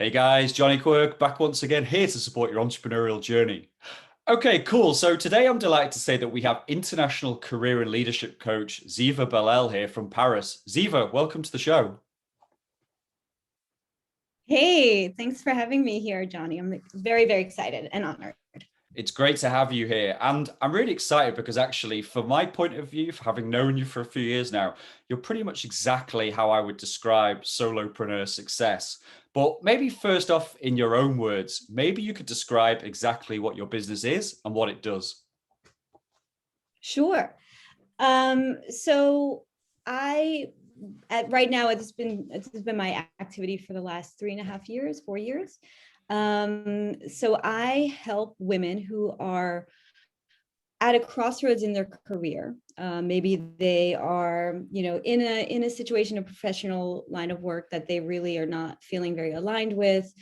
Hey guys, Johnny Quirk back once again here to support your entrepreneurial journey. Okay, cool. So today I'm delighted to say that we have international career and leadership coach Zeva Bellel here from Paris. Zeva, welcome to the show. Hey, thanks for having me here, Johnny. I'm very, very excited and honored. It's great to have you here. And I'm really excited because actually, from my point of view, for having known you for a few years now, you're pretty much exactly how I would describe solopreneur success. But maybe first off, in your own words, maybe you could describe exactly what your business is and what it does. Sure. So I right now it's been my activity for the last 3.5 years, 4 years. So I help women who are at a crossroads in their career. Maybe they are, in a situation, a professional line of work that they really are not feeling very aligned with,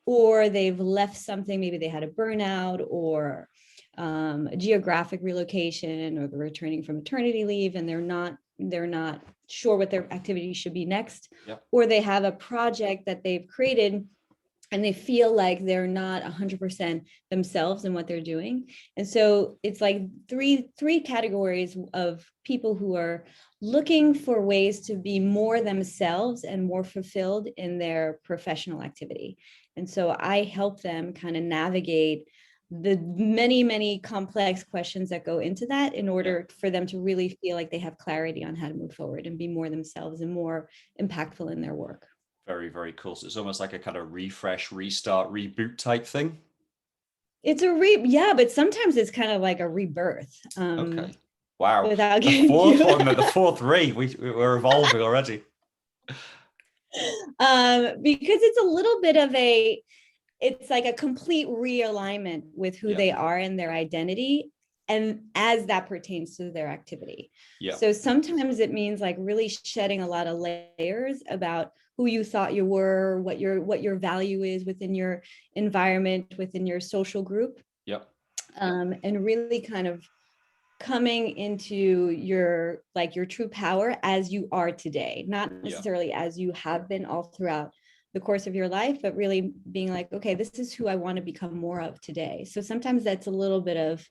or they've left something. Maybe they had a burnout or a geographic relocation, or they're returning from maternity leave and they're not sure what their activity should be next, Yep. or they have a project that they've created and they feel like they're not 100% themselves in what they're doing. And so it's like three categories of people who are looking for ways to be more themselves and more fulfilled in their professional activity. And so I help them kind of navigate the many, many complex questions that go into that in order for them to really feel like they have clarity on how to move forward and be more themselves and more impactful in their work. Very, very cool. So it's almost like a kind of refresh, restart, reboot type thing. Yeah, but sometimes it's kind of like a rebirth. Okay. Wow. Without The getting fourth too one, the fourth re, we're evolving already. because it's like a complete realignment with who Yeah. they are and their identity, and as that pertains to their activity. Yeah. So sometimes it means like really shedding a lot of layers about who you thought you were, what your value is within your environment, within your social group, Yep. and really kind of coming into your true power as you are today, not Yeah. necessarily as you have been all throughout the course of your life, but really being like, okay, this is who I want to become more of today. So sometimes that's a little bit of,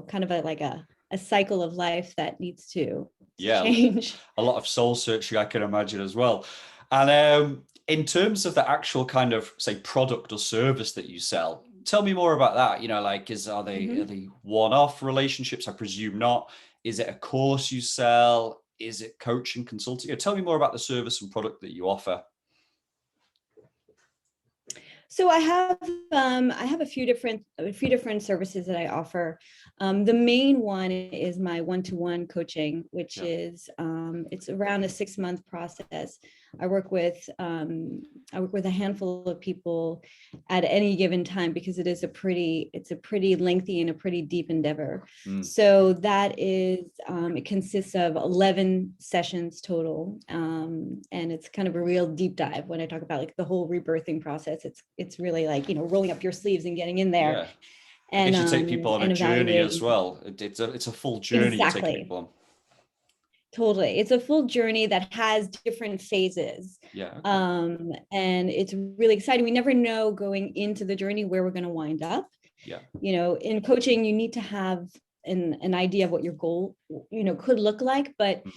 kind of a cycle of life that needs to Yeah. change. A lot of soul searching, I can imagine as well. And in terms of the actual kind of say product or service that you sell, tell me more about that. Like are they one-off relationships? I presume not. Is it a course you sell? Is it coaching, consulting? Tell me more about the service and product that you offer. So I have a few different services that I offer. The main one is my one-to-one coaching, which Yeah. is it's around a 6-month process. I work with a handful of people at any given time because it's a pretty lengthy and a pretty deep endeavor. Mm. So that is it consists of 11 sessions total, and it's kind of a real deep dive. When I talk about like the whole rebirthing process, it's really like rolling up your sleeves and getting in there Yeah. I and guess you take people on a journey as evaluating. well. It's a full journey you're taking Exactly. people on. Totally. It's a full journey that has different phases. Yeah. Okay. And it's really exciting. We never know going into the journey where we're going to wind up. Yeah. In coaching, you need to have an idea of what your goal, could look like. But Mm.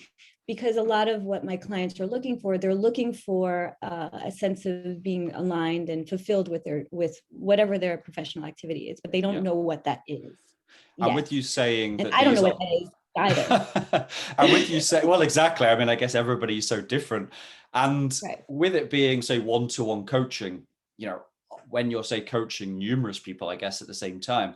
because a lot of what my clients are looking for, they're looking for a sense of being aligned and fulfilled with whatever their professional activity is, but they don't Yeah. know what that is I'm with yet. you saying And that I don't know these what are. that is either. I'm with you say, well, exactly. I mean, I guess everybody's so different. And Right. with it being, say, one-to-one coaching, you know, when you're, say, coaching numerous people, I guess at the same time,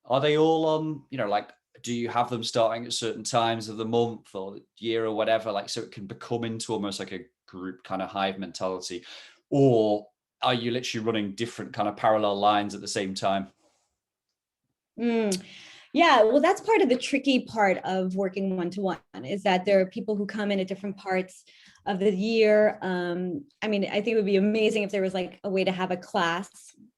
are they all on, like, do you have them starting at certain times of the month or year or whatever, like, so it can become into almost like a group kind of hive mentality? Or are you literally running different kind of parallel lines at the same time? Mm. Yeah, well, that's part of the tricky part of working one-to-one is that there are people who come in at different parts of the year. I mean, I think it would be amazing if there was like a way to have a class,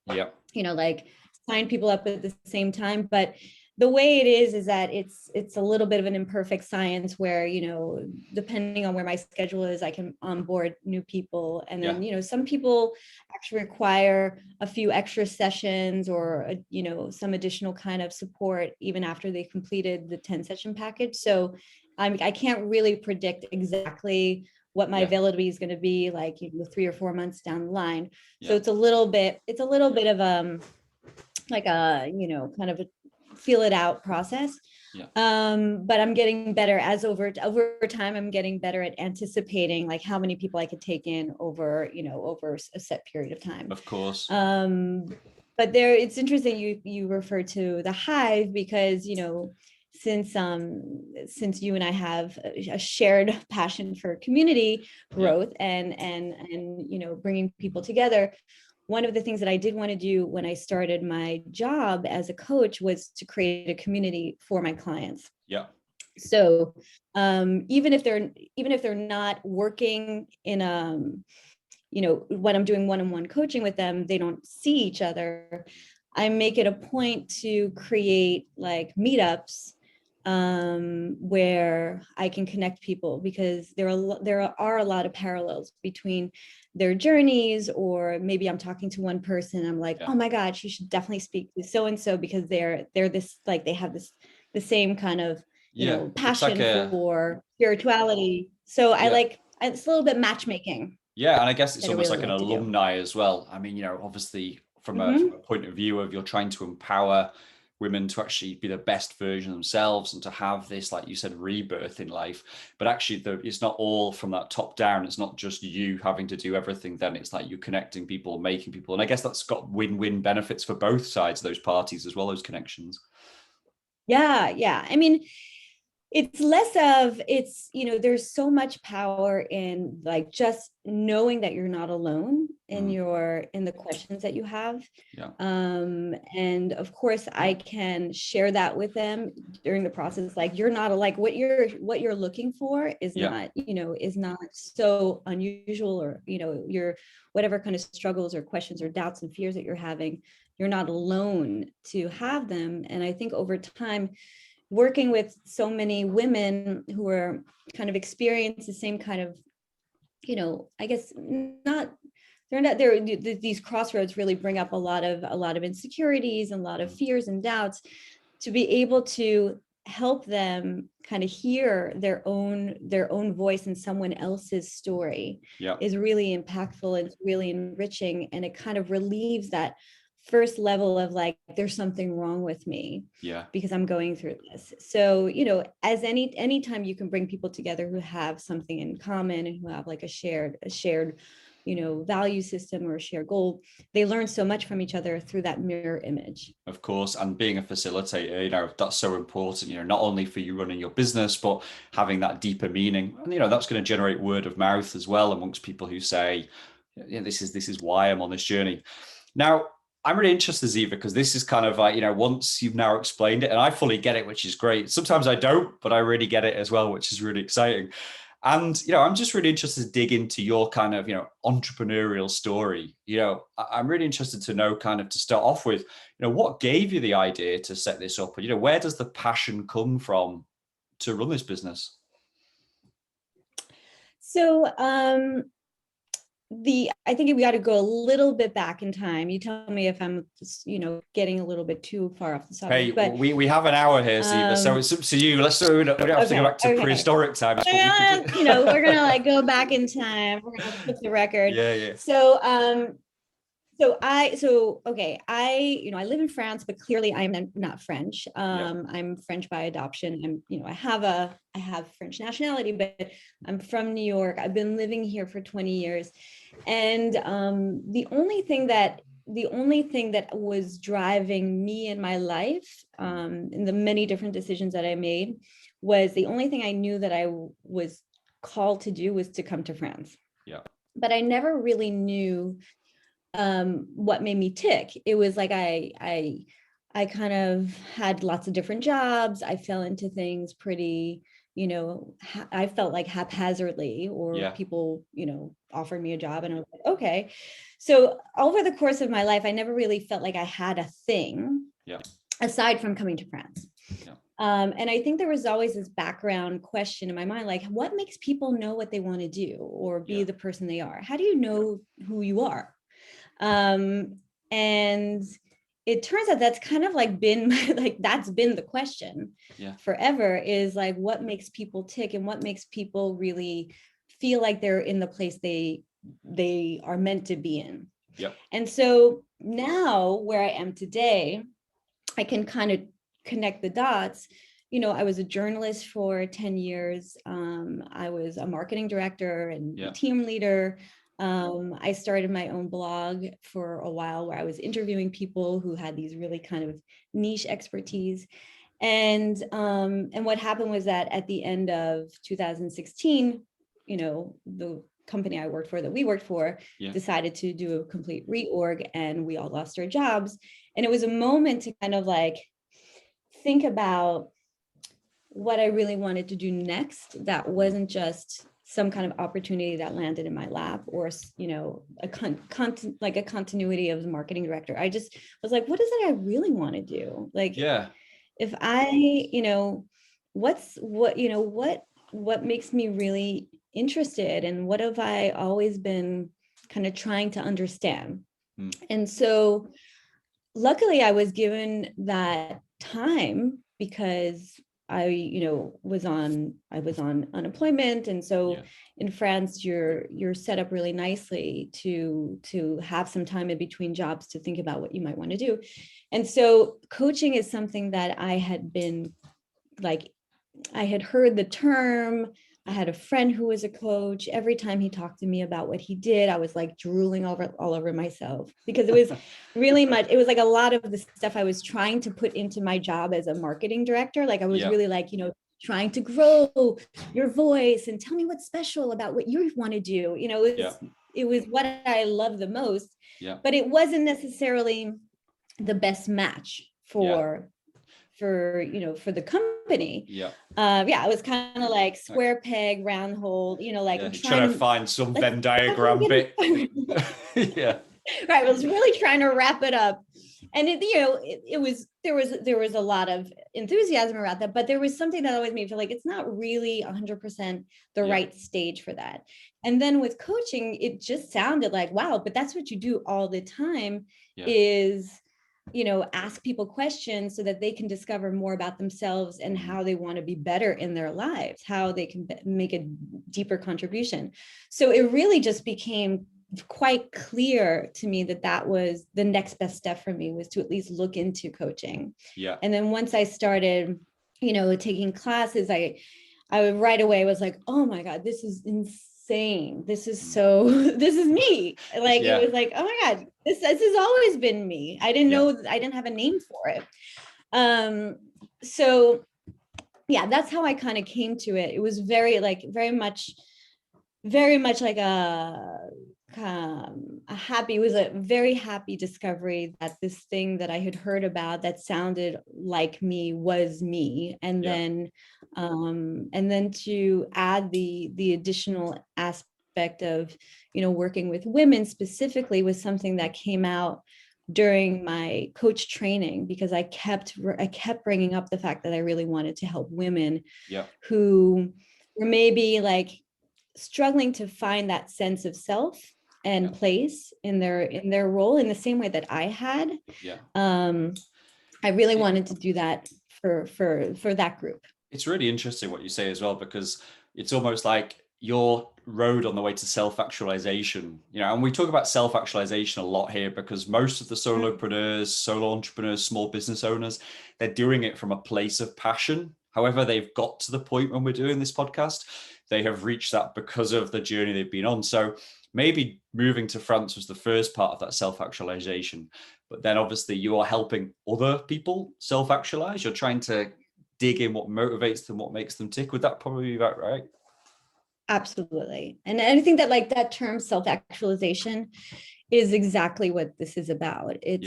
Yeah. like sign people up at the same time. But the way it is that it's a little bit of an imperfect science where, depending on where my schedule is, I can onboard new people. And then, some people actually require a few extra sessions or, some additional kind of support even after they completed the 10 session package. So I can't really predict exactly what my availability is going to be like, 3 or 4 months down the line. So it's a little bit of like a, kind of a feel it out process. But I'm getting better over time. I'm getting better at anticipating like how many people I could take in over a set period of time. Of course. But it's interesting you refer to the hive because, since you and I have a shared passion for community growth and bringing people together. One of the things that I did want to do when I started my job as a coach was to create a community for my clients. Yeah. So even if they're not working in when I'm doing one-on-one coaching with them, they don't see each other. I make it a point to create like meetups where I can connect people because there are a lot of parallels between their journeys, or maybe I'm talking to one person, I'm like, oh my God, you should definitely speak to so-and-so because they're this, like they have the same kind of, passion like for spirituality. So it's a little bit matchmaking. Yeah. And I guess it's almost really like an alumni as well. I mean, obviously from a point of view of you're trying to empower women to actually be the best version of themselves and to have this, like you said, rebirth in life. But actually it's not all from that top down. It's not just you having to do everything. Then it's like you're connecting people, making people. And I guess that's got win-win benefits for both sides of those parties as well, those connections. Yeah. Yeah. I mean, it's less of there's so much power in like just knowing that you're not alone in the questions that you have. And of course I can share that with them during the process. Like you're not like what you're looking for is not, is not so unusual, or, your whatever kind of struggles or questions or doubts and fears that you're having, you're not alone to have them. And I think over time, working with so many women who are kind of experience the same kind of, I guess these crossroads really bring up a lot of insecurities and a lot of fears and doubts. To be able to help them kind of hear their own voice in someone else's story is really impactful and really enriching, and it kind of relieves that first level of like, there's something wrong with me because I'm going through this. So, as anytime you can bring people together who have something in common and who have like a shared, value system or a shared goal, they learn so much from each other through that mirror image. Of course. And being a facilitator, that's so important, not only for you running your business, but having that deeper meaning. And, that's going to generate word of mouth as well amongst people who say, this is why I'm on this journey. Now, I'm really interested, Zeva, because this is kind of like, once you've now explained it, and I fully get it, which is great. Sometimes I don't, but I really get it as well, which is really exciting. And, I'm just really interested to dig into your kind of, entrepreneurial story. I'm really interested to know kind of to start off with, what gave you the idea to set this up? And, where does the passion come from to run this business? So, I think we got to go a little bit back in time. You tell me if I'm just, getting a little bit too far off the subject. Hey, but we have an hour here, Zeva, so it's up to you. We don't have to go back to prehistoric times. We're gonna like go back in time. We're gonna flip the record. Yeah. So, I live in France, but clearly I'm not French. I'm French by adoption. I have French nationality, but I'm from New York. I've been living here for 20 years. And the only thing that was driving me in my life, in the many different decisions that I made, was the only thing I knew that I was called to do was to come to France. But I never really knew what made me tick. It was like I kind of had lots of different jobs. I fell into things pretty, I felt like haphazardly, or people, offered me a job and I was like, okay. So over the course of my life, I never really felt like I had a thing aside from coming to France. Yeah. And I think there was always this background question in my mind, like, what makes people know what they want to do or be the person they are? How do you know who you are? And it turns out that's kind of like been like, that's been the question forever, is like, what makes people tick and what makes people really feel like they're in the place they are meant to be in. Yep. And so now where I am today, I can kind of connect the dots. You know, I was a journalist for 10 years. I was a marketing director and team leader. I started my own blog for a while where I was interviewing people who had these really kind of niche expertise. And what happened was that at the end of 2016, you know, the company I worked for, that we worked for, decided to do a complete reorg, and we all lost our jobs. And it was a moment to kind of like think about what I really wanted to do next. That wasn't just some kind of opportunity that landed in my lap, or, you know, like a continuity of the marketing director. I just was like, what is it I really want to do? Like, if I, you know, what makes me really interested, and what have I always been kind of trying to understand? And so luckily I was given that time, because I, you know, was on unemployment. And so in France, you're set up really nicely to have some time in between jobs to think about what you might want to do. And so coaching is something that I had been like, I had heard the term. I had a friend who was a coach. Every time he talked to me about what he did, I was like drooling all over myself, because it was really much, it was like a lot of the stuff I was trying to put into my job as a marketing director. Like I was really like, you know, trying to grow your voice and tell me what's special about what you want to do. You know, it was what I love the most, but it wasn't necessarily the best match for you know, for the company. It was kind of like square peg, round hole, you know, like I'm trying to find some Venn diagram bit. Right. I was really trying to wrap it up. And it, you know, there was a lot of enthusiasm around that, but there was something that always made me feel like it's not really 100% the right stage for that. And then with coaching, it just sounded like, wow, but that's what you do all the time, is, you know, ask people questions so that they can discover more about themselves and how they want to be better in their lives, how they can make a deeper contribution. So it really just became quite clear to me that that was the next best step for me, was to at least look into coaching. And then once I started, you know, taking classes, I right away was like, oh my God, this is insane. This is so, this is me. Like, it was like, oh my God, this has always been me. I didn't know, I didn't have a name for it. So yeah, that's how I kind of came to it. It was very much like a happy, it was a very happy discovery that this thing that I had heard about that sounded like me was me. And then to add the additional aspect of, you know, working with women specifically, was something that came out during my coach training, because I kept bringing up the fact that I really wanted to help women who were maybe like struggling to find that sense of self and place in their role in the same way that I had. I really wanted to do that for that group. It's really interesting what you say as well, because it's almost like your road on the way to self-actualization, you know, and we talk about self-actualization a lot here because most of the solopreneurs, solo entrepreneurs, small business owners, they're doing it from a place of passion. However, they've got to the point when we're doing this podcast, they have reached that because of the journey they've been on. So maybe moving to France was the first part of that self-actualization, but then obviously you are helping other people self-actualize. You're trying to dig in what motivates them, what makes them tick. Would that probably be about right? Absolutely. And I think that like that term self-actualization is exactly what this is about. It's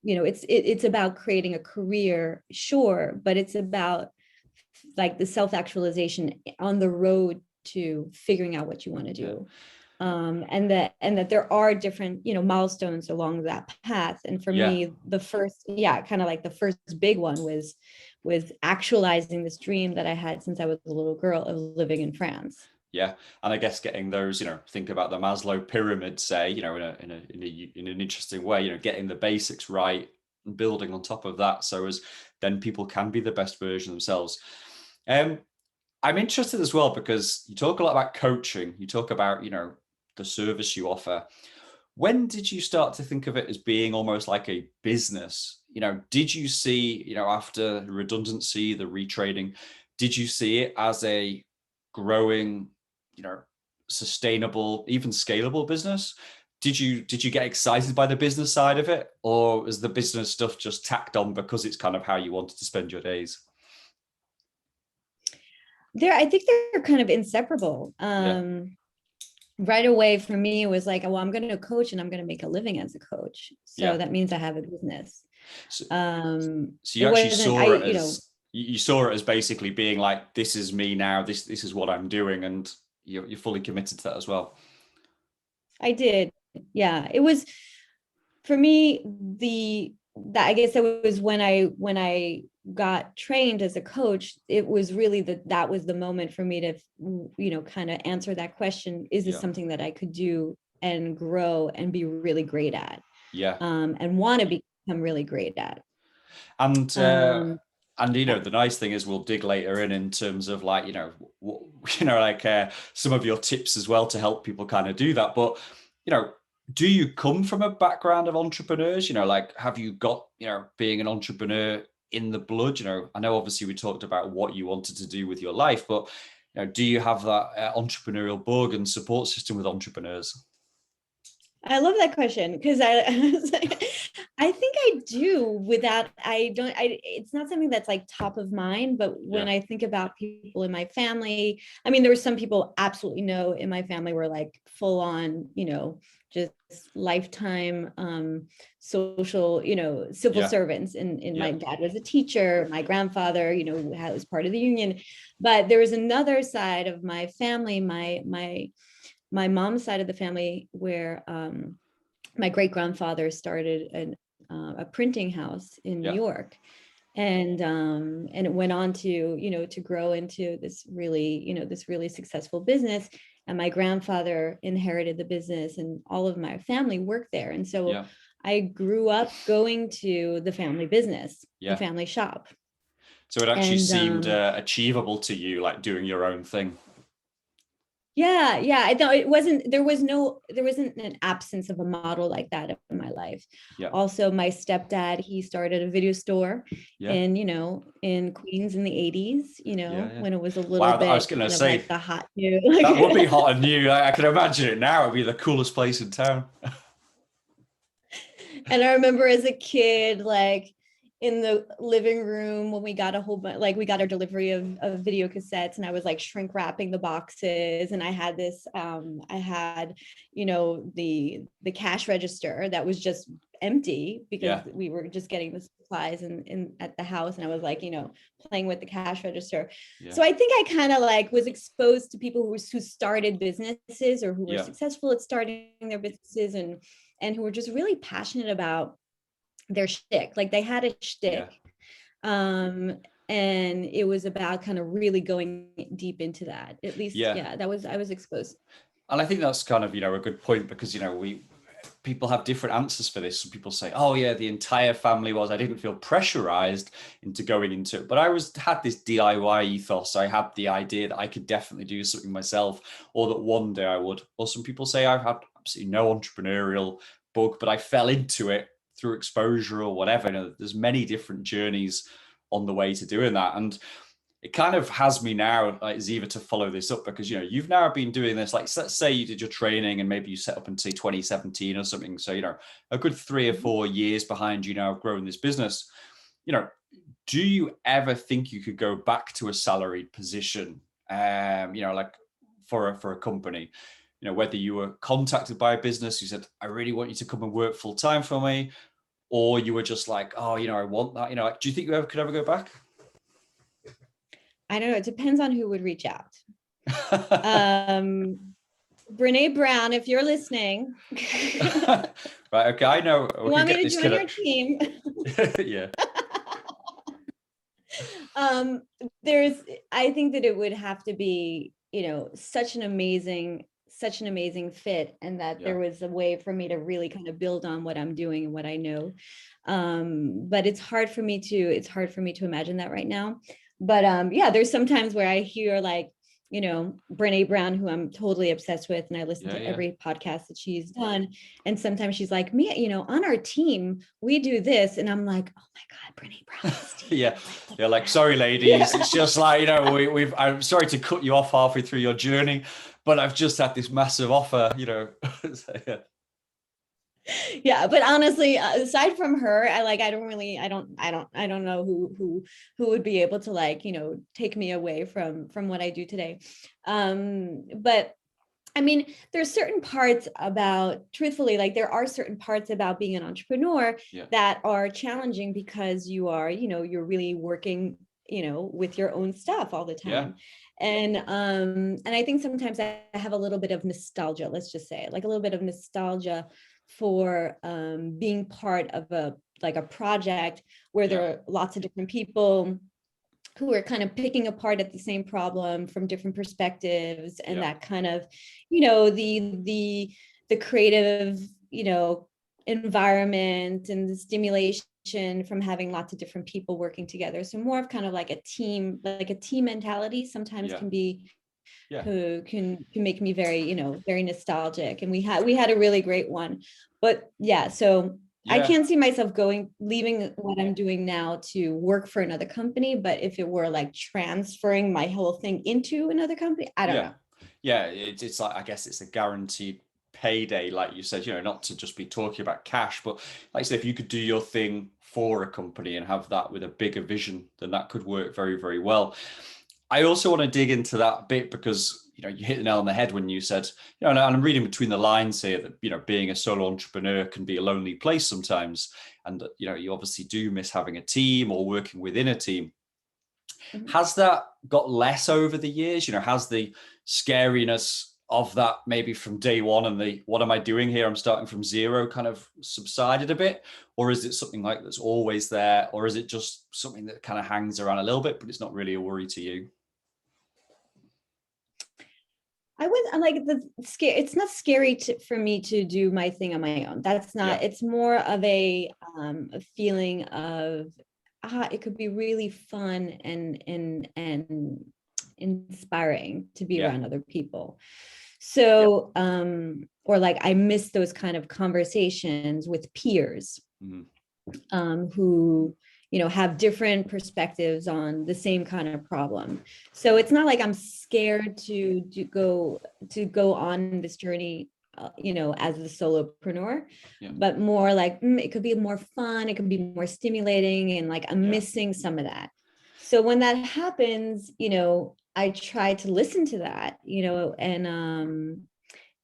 you know, it's about creating a career, sure, but it's about like the self-actualization on the road to figuring out what you want to do. and that there are different, milestones along that path. And for Yeah. me, the first, kind of like the first big one was actualizing this dream that I had since I was a little girl of living in France. Yeah, and I guess getting those, think about the Maslow pyramid, say, in an interesting way, getting the basics right and building on top of that, so as then people can be the best version of themselves. I'm interested as well because you talk a lot about coaching. You talk about, the service you offer. When did you start to think of it as being almost like a business? Did you see, after the redundancy, the retrading, did you see it as a growing, you know, sustainable, even scalable business? Did you get excited by the business side of it, or was the business stuff just tacked on because it's kind of how you wanted to spend your days? I think they're kind of inseparable. Yeah. Right away for me, it was like, well, I'm going to coach and I'm going to make a living as a coach. So Yeah. that means I have a business. So, so It you actually wasn't, saw it as you saw it as basically being like, this is me now, this is what I'm doing, and you're fully committed to that as well. I did. Yeah. It was for me, that I guess it was when I got trained as a coach, it was really that was the moment for me to, kind of answer that question. Is this Yeah. something that I could do and grow and be really great at? Yeah. And want to become really great at. And Um, the nice thing is we'll dig later in terms of like, like some of your tips as well to help people kind of do that. But, you know, do you come from a background of entrepreneurs? Like, have you got, being an entrepreneur in the blood? I know obviously we talked about what you wanted to do with your life, but, do you have that entrepreneurial bug and support system with entrepreneurs? I love that question because I think I do. Without, I don't, it's not something that's like top of mind, but when Yeah. I think about people in my family, I mean, there were some people absolutely no in my family were like full on, just lifetime social, civil Yeah. servants. And Yeah. my dad was a teacher, my grandfather, was part of the union. But there was another side of my family, my mom's side of the family, where my great grandfather started a printing house in New Yeah. York, and it went on to to grow into this really successful business. And my grandfather inherited the business, and all of my family worked there. And so Yeah. I grew up going to the family business, the Yeah. family shop, So it actually and seemed achievable to you, like doing your own thing. yeah, I thought there wasn't an absence of a model like that in my life. Yeah. Also, my stepdad, he started a video store Yeah. in Queens in the 80s, Yeah. Yeah. when it was a little Wow. I was bit going to kind of say like the hot new. that would be hot and new. I can imagine it now. It'd be the coolest place in town. And I remember as a kid, like in the living room when we got a whole bunch, like we got our delivery of video cassettes, and I was like shrink wrapping the boxes. And I had the cash register that was just empty because Yeah. we were just getting the supplies in at the house. And I was like, playing with the cash register. Yeah. So I think I kind of like was exposed to people who started businesses, or who were Yeah. successful at starting their businesses, and who were just really passionate about their shtick. Like they had a Yeah. shtick. And it was about kind of really going deep into that. At least, Yeah. yeah, I was exposed. And I think that's kind of, a good point because, people have different answers for this. Some people say, oh yeah, the entire family was, I didn't feel pressurized into going into it, but had this DIY ethos. I had the idea that I could definitely do something myself, or that one day I would. Or some people say I've had absolutely no entrepreneurial bug, but I fell into it through exposure or whatever. There's many different journeys on the way to doing that. And it kind of has me now, like Zeva, to follow this up because you've now been doing this. Like, let's say you did your training and maybe you set up in say 2017 or something. So a good 3 or 4 years behind you now of growing this business. Do you ever think you could go back to a salaried position? Like for a company. Whether you were contacted by a business who said, "I really want you to come and work full time for me," or you were just like, "Oh, I want that." Like, do you think you could ever go back? I don't know. It depends on who would reach out. Um, Brene Brown, if you're listening. Right, okay, I know. You want me to join your team? Yeah. I think that it would have to be, such an amazing fit, and that there was a way for me to really kind of build on what I'm doing and what I know. But it's hard for me to imagine that right now. But yeah, there's some times where I hear like, Brene Brown, who I'm totally obsessed with, and I listen to every podcast that she's done. And sometimes she's like, me, on our team, we do this. And I'm like, oh my God, Brene Brown's team. Yeah. They're like, sorry, ladies. It's just like, I'm sorry to cut you off halfway through your journey, but I've just had this massive offer, So, yeah. Yeah, but honestly, aside from her, I don't know who would be able to, like, take me away from what I do today. But I mean, there's certain parts about, truthfully, like there are certain parts about being an entrepreneur that are challenging, because you are, you're really working, with your own stuff all the time. And I think sometimes I have a little bit of nostalgia, let's just say, like a little bit of nostalgia for being part of a project where there are lots of different people who are kind of picking apart at the same problem from different perspectives, and that kind of, the creative, environment and the stimulation from having lots of different people working together. So more of kind of like a team mentality sometimes can be, who can make me very, very nostalgic. And we had a really great one. But so I can't see myself leaving what I'm doing now to work for another company. But if it were like transferring my whole thing into another company, I don't know. Yeah, it's like, I guess it's a guaranteed payday, like you said, not to just be talking about cash, but like I said, if you could do your thing for a company and have that with a bigger vision, then that could work very, very well. I also want to dig into that bit, because you hit the nail on the head when you said, and I'm reading between the lines here that being a solo entrepreneur can be a lonely place sometimes, and you obviously do miss having a team or working within a team. Has that got less over the years? Has the scariness of that, maybe from day one, and the what am I doing here, I'm starting from zero, kind of subsided a bit? Or is it something like that's always there? Or is it just something that kind of hangs around a little bit, but it's not really a worry to you? I'm like, it's not scary for me to do my thing on my own. That's not, it's more of a feeling of, it could be really fun and inspiring to be around other people. So, or like, I miss those kind of conversations with peers, who, have different perspectives on the same kind of problem. So it's not like I'm scared to go on this journey, as a solopreneur, but more like, it could be more fun, it could be more stimulating, and like I'm missing some of that. So when that happens, I try to listen to that, and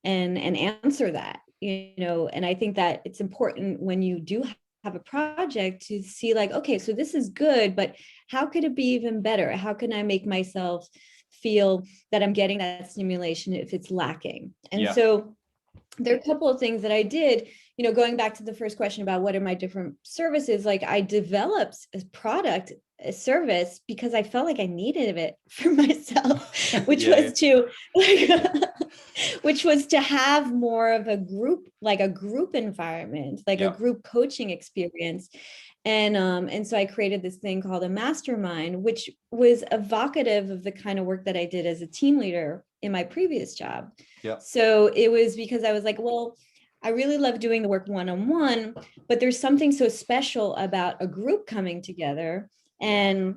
answer that, and I think that it's important when you do have a project to see like, okay, so this is good, but how could it be even better? How can I make myself feel that I'm getting that stimulation if it's lacking? And so there are a couple of things that I did, going back to the first question about what are my different services, like I developed a product, a service, because I felt like I needed it for myself, which was to which was to have more of a group, like a group environment, like a group coaching experience. And so I created this thing called a mastermind, which was evocative of the kind of work that I did as a team leader in my previous job. So it was because I was like, well, I really love doing the work one-on-one, but there's something so special about a group coming together and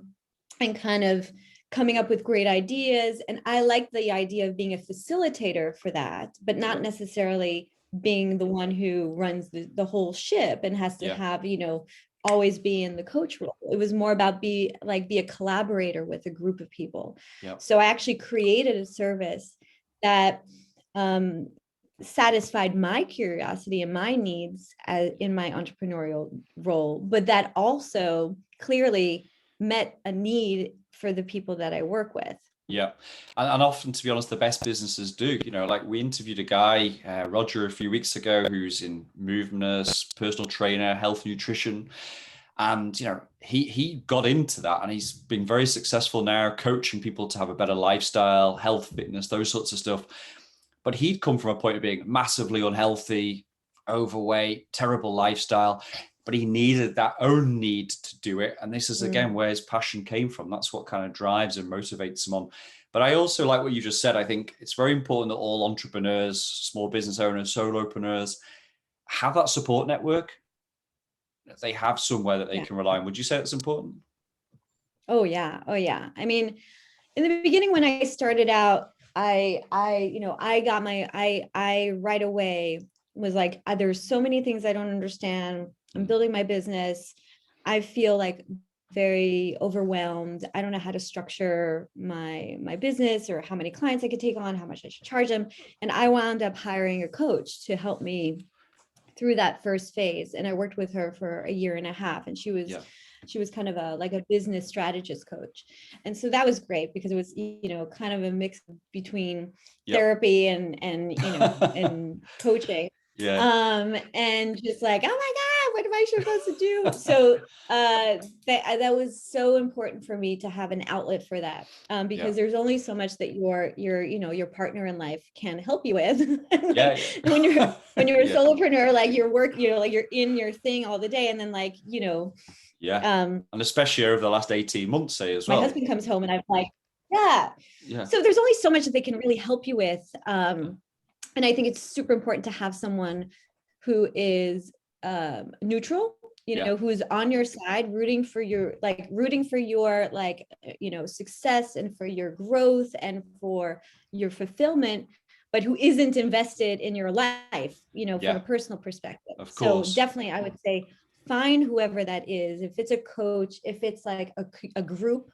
kind of coming up with great ideas. And I like the idea of being a facilitator for that, but not necessarily being the one who runs the whole ship and has to have, always be in the coach role. It was more about be a collaborator with a group of people. So I actually created a service that satisfied my curiosity and my needs in my entrepreneurial role, but that also clearly met a need for the people that I work with. Yeah. And often, to be honest, the best businesses do. Like we interviewed a guy, Roger, a few weeks ago, who's in movement, personal trainer, health nutrition. And, he got into that, and he's been very successful now coaching people to have a better lifestyle, health, fitness, those sorts of stuff. But he'd come from a point of being massively unhealthy, overweight, terrible lifestyle, but he needed that own need to do it. And this is, again, where his passion came from. That's what kind of drives and motivates him on. But I also like what you just said. I think it's very important that all entrepreneurs, small business owners, solopreneurs have that support network. They have somewhere that they can rely on. Would you say that's important? Oh yeah. Oh yeah. I mean, in the beginning, when I started out, I right away was like, there's so many things I don't understand. I'm building my business. I feel like very overwhelmed. I don't know how to structure my business, or how many clients I could take on, how much I should charge them. And I wound up hiring a coach to help me through that first phase. And I worked with her for a year and a half, and she was kind of a business strategist coach. And so that was great, because it was, kind of a mix between therapy and and coaching. And just like, oh my God, what am I supposed to do? So that was so important for me to have an outlet for that, because there's only so much that your partner in life can help you with. When you're a solopreneur, like your work, like you're in your thing all the day, and then and especially over the last 18 months, say, as well. My husband comes home and I'm like, so there's only so much that they can really help you with. And I think it's super important to have someone who is neutral, who's on your side, rooting for your success and for your growth and for your fulfillment, but who isn't invested in your life, from a personal perspective. Of course. So definitely, I would say find whoever that is. If it's a coach, if it's like a group,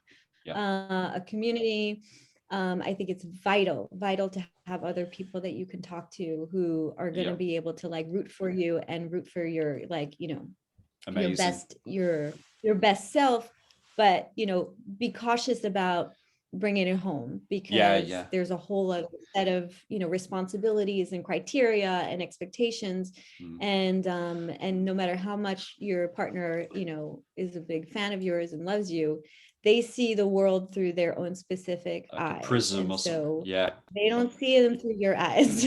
a community, I think it's vital to have other people that you can talk to who are going to be able to root for you and root for your your best self, but be cautious about bringing it home, because there's a whole other set of responsibilities and criteria and expectations. And no matter how much your partner is a big fan of yours and loves you, they see the world through their own specific eyes. Prism, or so they don't see them through your eyes.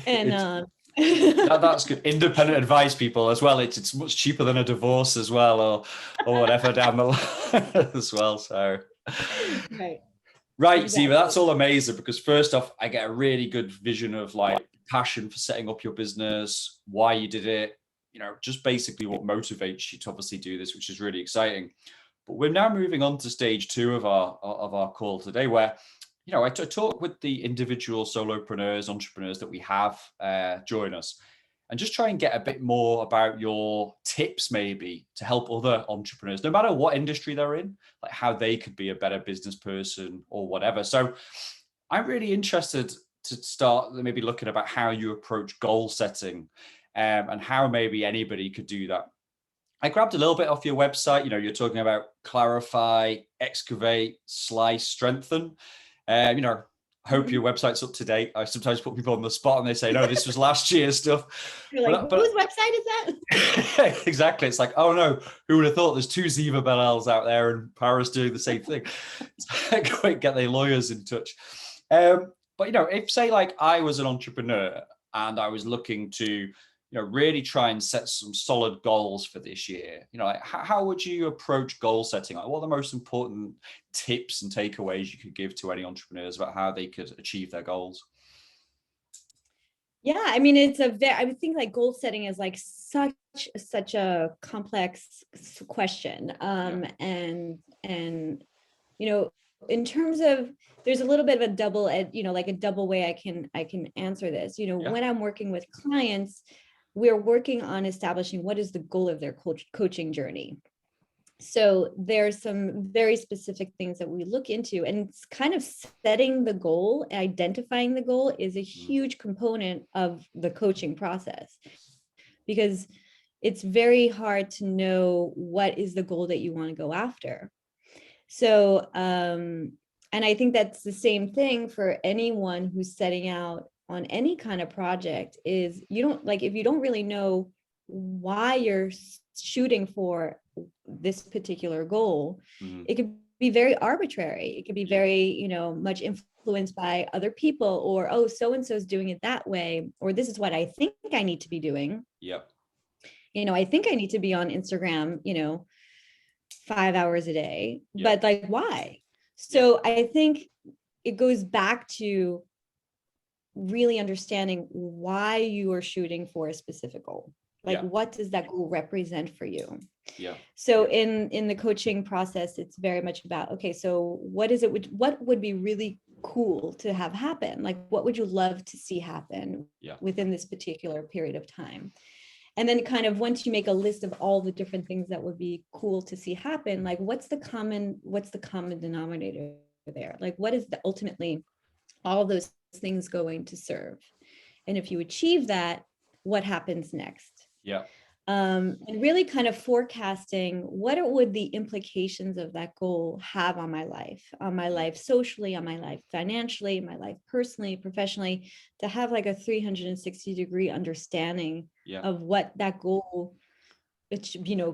And that's good independent advice, people, as well. It's much cheaper than a divorce as well, or whatever down the line as well. So right, Zeva, that's all amazing, because first off, I get a really good vision of passion for setting up your business, why you did it, just basically what motivates you to obviously do this, which is really exciting. But we're now moving on to stage 2 of our call today, where I talk with the individual solopreneurs, entrepreneurs that we have join us, and just try and get a bit more about your tips, maybe, to help other entrepreneurs, no matter what industry they're in, like how they could be a better business person or whatever. So I'm really interested to start maybe looking about how you approach goal setting, and how maybe anybody could do that. I grabbed a little bit off your website. You're talking about clarify, excavate, slice, strengthen. I hope your website's up to date. I sometimes put people on the spot and they say, no, this was last year's stuff. You're like, whose website is that? Exactly. It's like, oh no, who would have thought there's 2 Zeva Bellels out there and Paris doing the same thing? Go and get their lawyers in touch. But, if say I was an entrepreneur and I was looking to really try and set some solid goals for this year, how would you approach goal setting? What are the most important tips and takeaways you could give to any entrepreneurs about how they could achieve their goals? Yeah, I mean, I would think goal setting is such a complex question. And in terms of, there's a little bit of a double way I can answer this. When I'm working with clients, we're working on establishing what is the goal of their coaching journey. So there's some very specific things that we look into, and it's kind of setting the goal, identifying the goal is a huge component of the coaching process, because it's very hard to know what is the goal that you want to go after. So And I think that's the same thing for anyone who's setting out on any kind of project. Is you don't like, if you don't really know why you're shooting for this particular goal, it could be very arbitrary. It could be very, much influenced by other people, or, oh, so-and-so is doing it that way, or this is what I think I need to be doing. Yep. I think I need to be on Instagram, 5 hours a day, but like, why? So I think it goes back to really understanding why you are shooting for a specific goal. Like, what does that goal represent for you? Yeah. So in the coaching process, it's very much about, okay, so what is it, what would be really cool to have happen? Like, what would you love to see happen within this particular period of time? And then kind of once you make a list of all the different things that would be cool to see happen, like what's the common denominator there? Like, what is ultimately all of those things going to serve? And if you achieve that, what happens next? Yeah. And really kind of forecasting what would the implications of that goal have on my life socially, on my life financially, my life personally, professionally, to have like a 360-degree understanding of what that goal,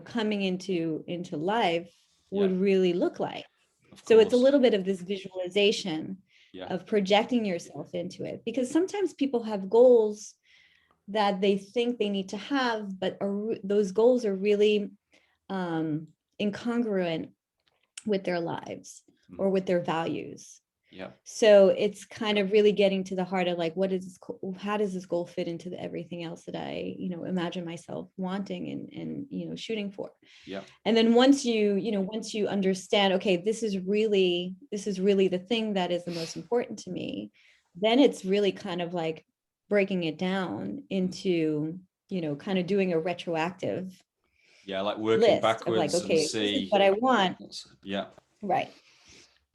coming into life would really look like. So it's a little bit of this visualization of projecting yourself into it, because sometimes people have goals that they think they need to have, but those goals are really incongruent with their lives or with their values. So it's kind of really getting to the heart of like, how does this goal fit into everything else that I, imagine myself wanting and shooting for. And then once you understand, okay, this is really the thing that is the most important to me, then it's really kind of like breaking it down into, kind of doing a retroactive like working list backwards of like, okay, and see this is what I want. Right.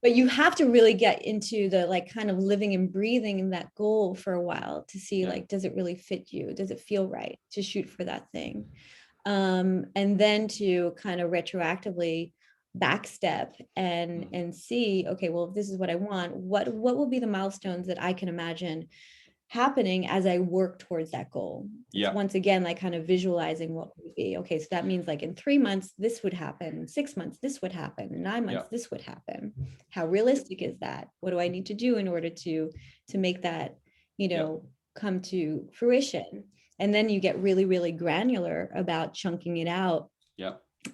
But you have to really get into the like kind of living and breathing in that goal for a while to see like, does it really fit you? Does it feel right to shoot for that thing? And then to kind of retroactively backstep and see, okay, well, if this is what I want, what will be the milestones that I can imagine happening as I work towards that goal? Once again, like kind of visualizing what would be, okay, so that means like in 3 months, this would happen. In 6 months, this would happen. In 9 months, this would happen. How realistic is that? What do I need to do in order to make that, come to fruition? And then you get really, really granular about chunking it out.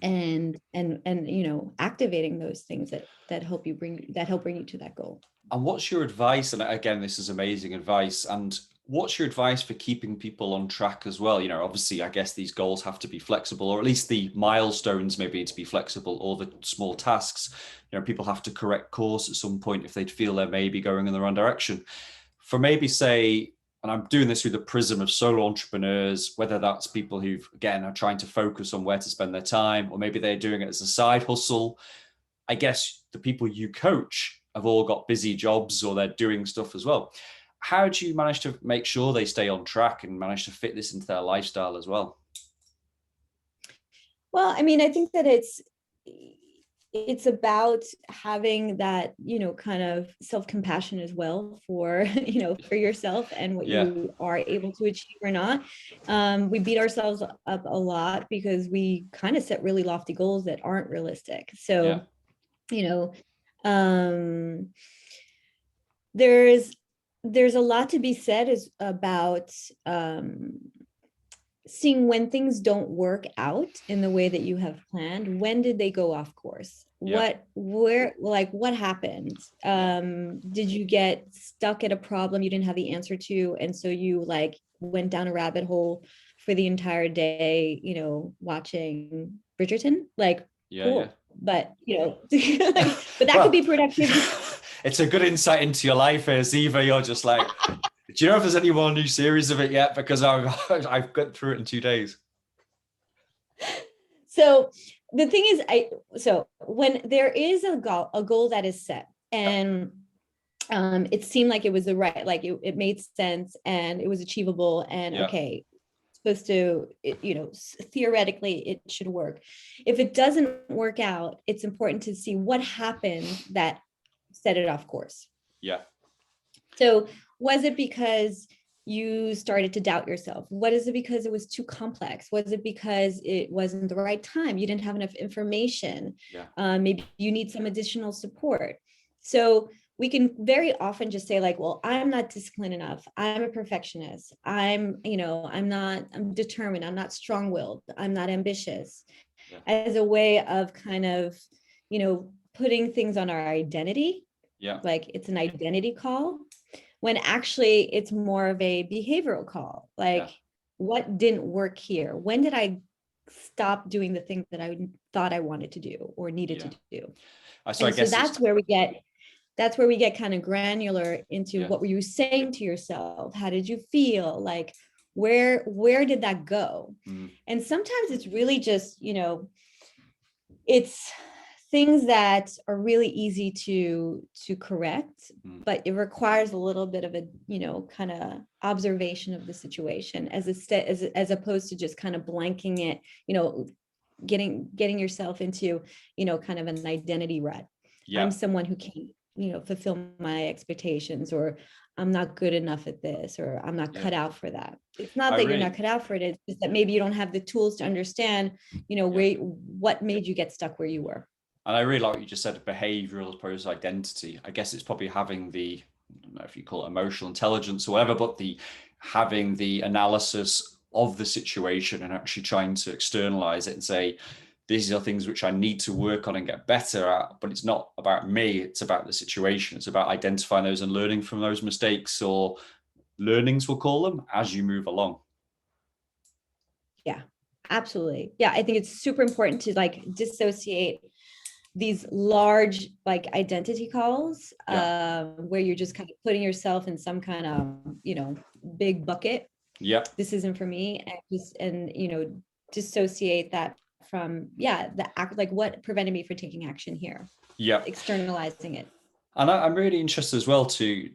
And activating those things that help bring you to that goal. And what's your advice? And again, this is amazing advice. And what's your advice for keeping people on track as well? Obviously, I guess these goals have to be flexible, or at least the milestones maybe need to be flexible, or the small tasks. People have to correct course at some point if they feel they're maybe going in the wrong direction. For maybe say, and I'm doing this through the prism of solo entrepreneurs, whether that's people who, again, are trying to focus on where to spend their time, or maybe they're doing it as a side hustle. I guess the people you coach have all got busy jobs, or they're doing stuff as well. How do you manage to make sure they stay on track and manage to fit this into their lifestyle as well? Well, I mean, I think that it's about having that, kind of self-compassion as well for, for yourself and what you are able to achieve or not. We beat ourselves up a lot because we kind of set really lofty goals that aren't realistic. So, there's a lot to be said about seeing when things don't work out in the way that you have planned. When did they go off course? What happened? Did you get stuck at a problem you didn't have the answer to, and so you like went down a rabbit hole for the entire day, watching Bridgerton? Like, cool. But but that could be productive. It's a good insight into your life here, Zeva. You're just like, do you know if there's any more new series of it yet? Because I've got through it in 2 days. So the thing is, when there is a goal that is set, and it seemed like it was the right, like it made sense and it was achievable, and okay, supposed to, theoretically it should work. If it doesn't work out, it's important to see what happened that set it off course. Yeah. So was it because you started to doubt yourself? What is it because it was too complex? Was it because it wasn't the right time? You didn't have enough information. Yeah. Maybe you need some additional support. So we can very often just say like, well, I'm not disciplined enough. I'm a perfectionist. I'm determined. I'm not strong-willed. I'm not ambitious. Yeah. As a way of kind of, putting things on our identity. Yeah. Like it's an identity call, when actually it's more of a behavioral call. Like, what didn't work here? When did I stop doing the thing that I thought I wanted to do or needed to do? So that's where we get kind of granular into what were you saying to yourself? How did you feel? Like, where did that go? And sometimes it's really just, it's things that are really easy to correct, but it requires a little bit of a, kind of observation of the situation as opposed to just kind of blanking it, getting yourself into, kind of an identity rut. I'm someone who can't, fulfill my expectations, or I'm not good enough at this, or I'm not cut out for that. It's not that you're not cut out for it. It's just that maybe you don't have the tools to understand, what made you get stuck where you were. And I really like what you just said, behavioral as opposed to identity. I guess it's probably having the, I don't know if you call it emotional intelligence or whatever, but having the analysis of the situation and actually trying to externalize it and say, these are things which I need to work on and get better at, but it's not about me, it's about the situation. It's about identifying those and learning from those mistakes, or learnings, we'll call them, as you move along. Yeah, absolutely. Yeah, I think it's super important to like dissociate these large like identity calls, where you're just kind of putting yourself in some kind of, big bucket. Yeah. This isn't for me. And dissociate that from, the act, like what prevented me from taking action here. Yeah. Externalizing it. And I'm really interested as well to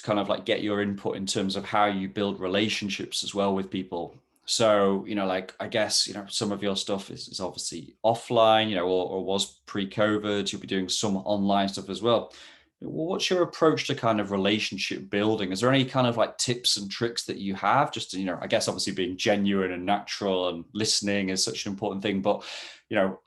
kind of like get your input in terms of how you build relationships as well with people. So, like, I guess, some of your stuff is obviously offline, or was pre-COVID. You'll be doing some online stuff as well. What's your approach to kind of relationship building? Is there any kind of like tips and tricks that you have? Just to, I guess obviously being genuine and natural and listening is such an important thing. But,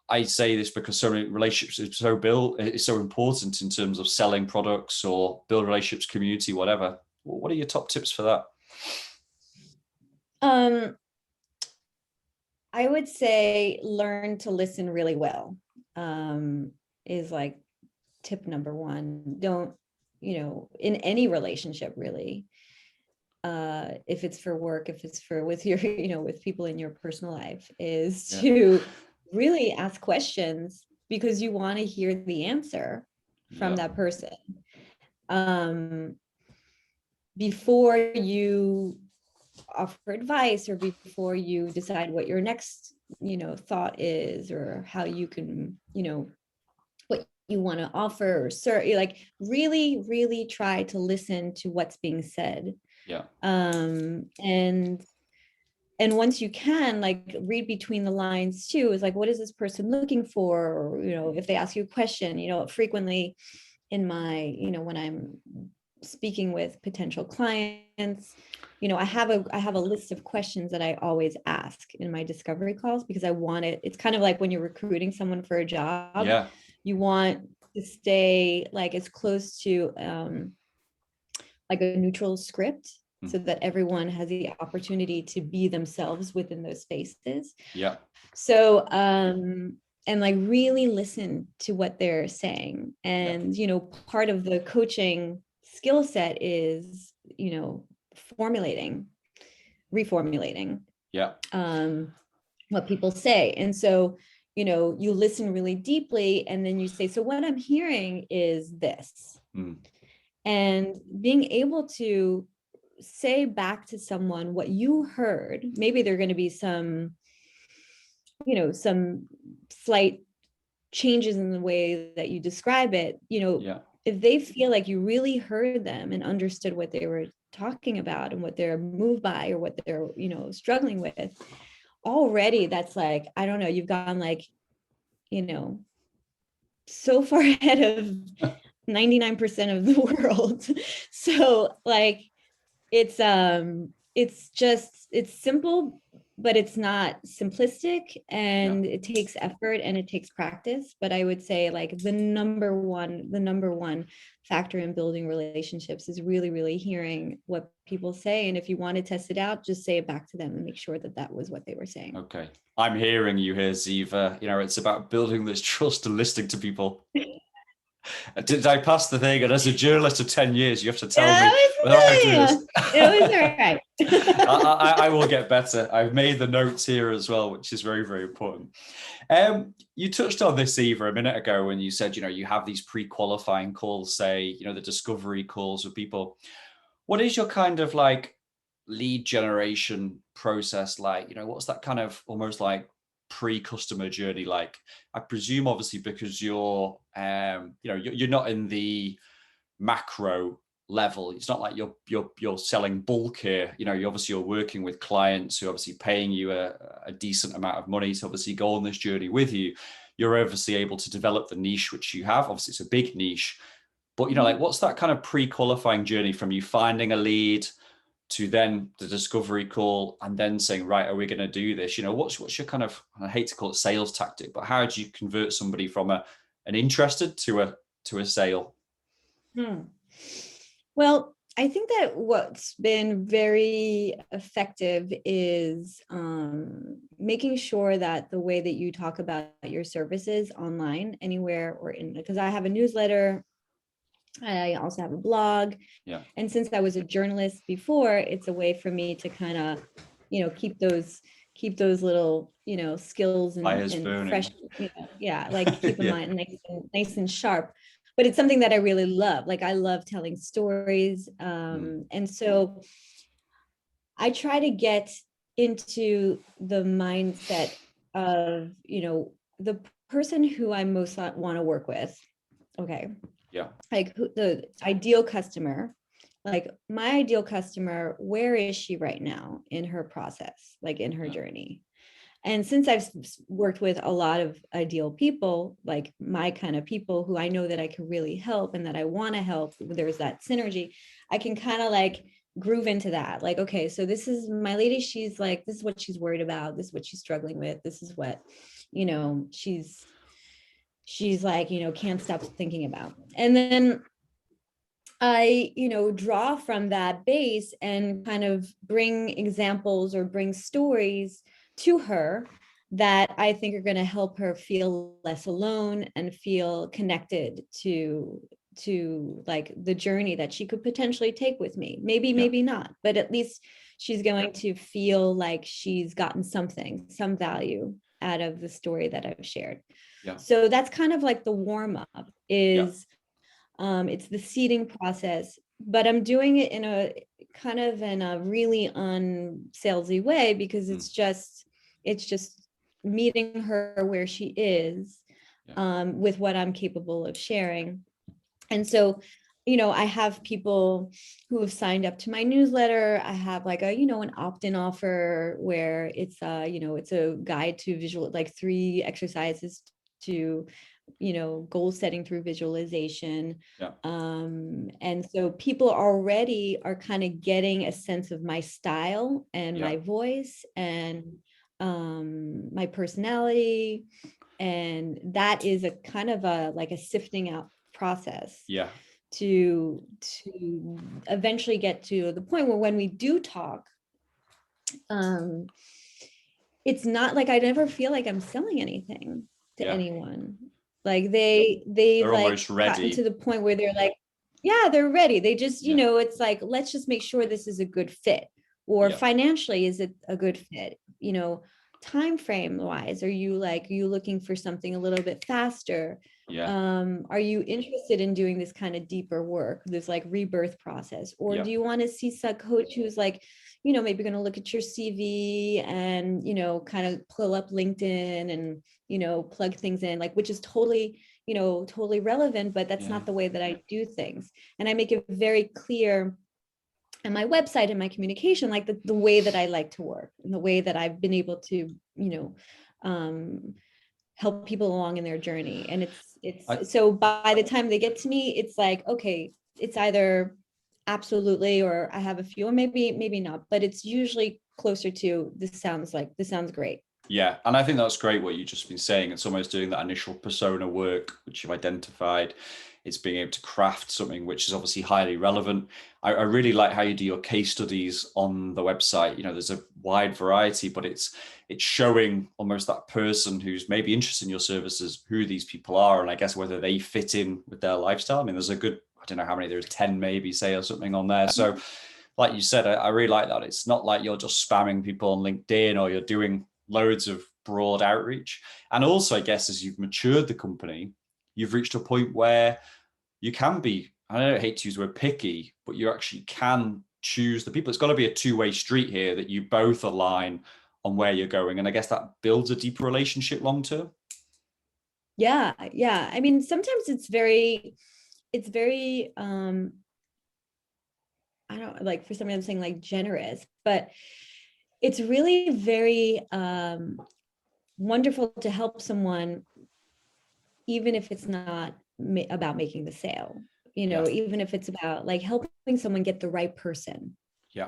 I say this because so many relationships is so important in terms of selling products or build relationships, community, whatever. What are your top tips for that? I would say learn to listen really well, is like tip number one. Don't, in any relationship really, if it's for work, if it's with your, with people in your personal life, is to really ask questions because you want to hear the answer from that person. Before you offer advice, or before you decide what your next, thought is, or how you can, what you want to offer, or like really, really try to listen to what's being said. And once you can, like, read between the lines too, is like, what is this person looking for? Or, if they ask you a question, frequently in my, when I'm speaking with potential clients, I have a list of questions that I always ask in my discovery calls, because I want it. It's kind of like when you're recruiting someone for a job, you want to stay like as close to like a neutral script, so that everyone has the opportunity to be themselves within those spaces. So, and like really listen to what they're saying. And, part of the coaching skill set is, reformulating what people say. And so, you listen really deeply, and then you say, so what I'm hearing is this. And being able to say back to someone what you heard, maybe there are going to be some, some slight changes in the way that you describe it, if they feel like you really heard them and understood what they were talking about and what they're moved by, or what they're, struggling with, already that's like, I don't know, you've gone like, so far ahead of 99% of the world. So like, it's simple, but it's not simplistic, and it takes effort and it takes practice. But I would say like the number one factor in building relationships is really, really hearing what people say. And if you want to test it out, just say it back to them and make sure that that was what they were saying. Okay. I'm hearing you here, Zeva. It's about building this trust and listening to people. Did I pass the thing? And as a journalist of 10 years, you have to tell me whether I'm doing this. It was all right. I will get better. I've made the notes here as well, which is very, very important. You touched on this, Eva, a minute ago when you said, you have these pre-qualifying calls, say, the discovery calls with people. What is your kind of like lead generation process like? What's that kind of almost like pre-customer journey like? I presume obviously because you're not in the macro level. It's not like you're selling bulk here. You're working with clients who are obviously paying you a decent amount of money to obviously go on this journey with you. You're obviously able to develop the niche which you have. Obviously, it's a big niche, but like what's that kind of pre-qualifying journey from you finding a lead to then the discovery call and then saying, right, are we going to do this? What's your kind of, I hate to call it sales tactic, but how do you convert somebody from an interested to a sale? Well, I think that what's been very effective is making sure that the way that you talk about your services online, anywhere or because I have a newsletter, I also have a blog. Yeah. And since I was a journalist before, it's a way for me to kind of, keep those little, skills and fresh, like keep in mind nice and sharp. But it's something that I really love. Like I love telling stories. And so I try to get into the mindset of, the person who I most want to work with. Okay. Yeah. Like the ideal customer, like my ideal customer, where is she right now in her process, like in her journey? And since I've worked with a lot of ideal people, like my kind of people who I know that I can really help and that I want to help, there's that synergy. I can kind of like groove into that. Like, okay, so this is my lady. She's like, this is what she's worried about. This is what she's struggling with. This is what, she's like, can't stop thinking about. And then I, draw from that base and kind of bring examples or bring stories to her that I think are going to help her feel less alone and feel connected to like the journey that she could potentially take with me. Maybe not, but at least she's going to feel like she's gotten some value out of the story that I've shared. Yeah. So that's kind of like the warm up is it's the seeding process, but I'm doing it in a kind of in a really unsalesy way because it's just meeting her where she is with what I'm capable of sharing. And so, I have people who have signed up to my newsletter. I have like an opt-in offer where it's it's a guide to visual, like 3 exercises to goal setting through visualization. And so people already are kind of getting a sense of my style and my voice and my personality. And that is a kind of a sifting out process to eventually get to the point where when we do talk, it's not like I never feel like I'm selling anything to anyone. Like they're like almost ready. Gotten to the point where they're like, they're ready. They just, it's like, let's just make sure this is a good fit, or financially, is it a good fit? Time frame wise, are you looking for something a little bit faster? Are you interested in doing this kind of deeper work, this like rebirth process? Or do you want to see a coach who's like, maybe going to look at your CV and, kind of pull up LinkedIn and, plug things in, like, which is totally relevant, but that's not the way that I do things. And I make it very clear on my website and my communication, like the way that I like to work and the way that I've been able to, help people along in their journey. And I, so by the time they get to me, it's like, okay, it's either absolutely, or I have a few, or maybe not, but it's usually closer to this sounds great. Yeah, and I think that's great what you've just been saying. It's almost doing that initial persona work, which you've identified. It's being able to craft something which is obviously highly relevant. I really like how you do your case studies on the website. You know, there's a wide variety, but it's showing almost that person who's maybe interested in your services, who these people are, and I guess whether they fit in with their lifestyle. I mean, there's a good, I don't know how many, there's 10 maybe, say, or something on there. So like you said, I really like that. It's not like you're just spamming people on LinkedIn or you're doing loads of broad outreach. And also, I guess, as you've matured the company, you've reached a point where you can be, I don't hate to use the word picky, but you actually can choose the people. It's got to be a two-way street here, that you both align on where you're going. And I guess that builds a deeper relationship long term. Yeah. I mean, sometimes it's very, I don't like, for somebody I'm saying like generous, but it's really very wonderful to help someone, even if it's not about making the sale, even if it's about like helping someone get the right person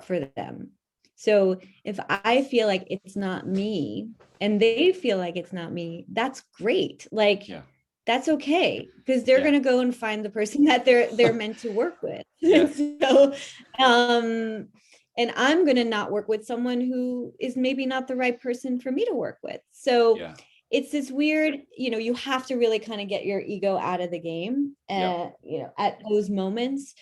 for them. So if I feel like it's not me and they feel like it's not me, that's great. Like, that's okay, because they're going to go and find the person that they're meant to work with. So, and I'm going to not work with someone who is maybe not the right person for me to work with. So it's this weird, you have to really kind of get your ego out of the game, at those moments.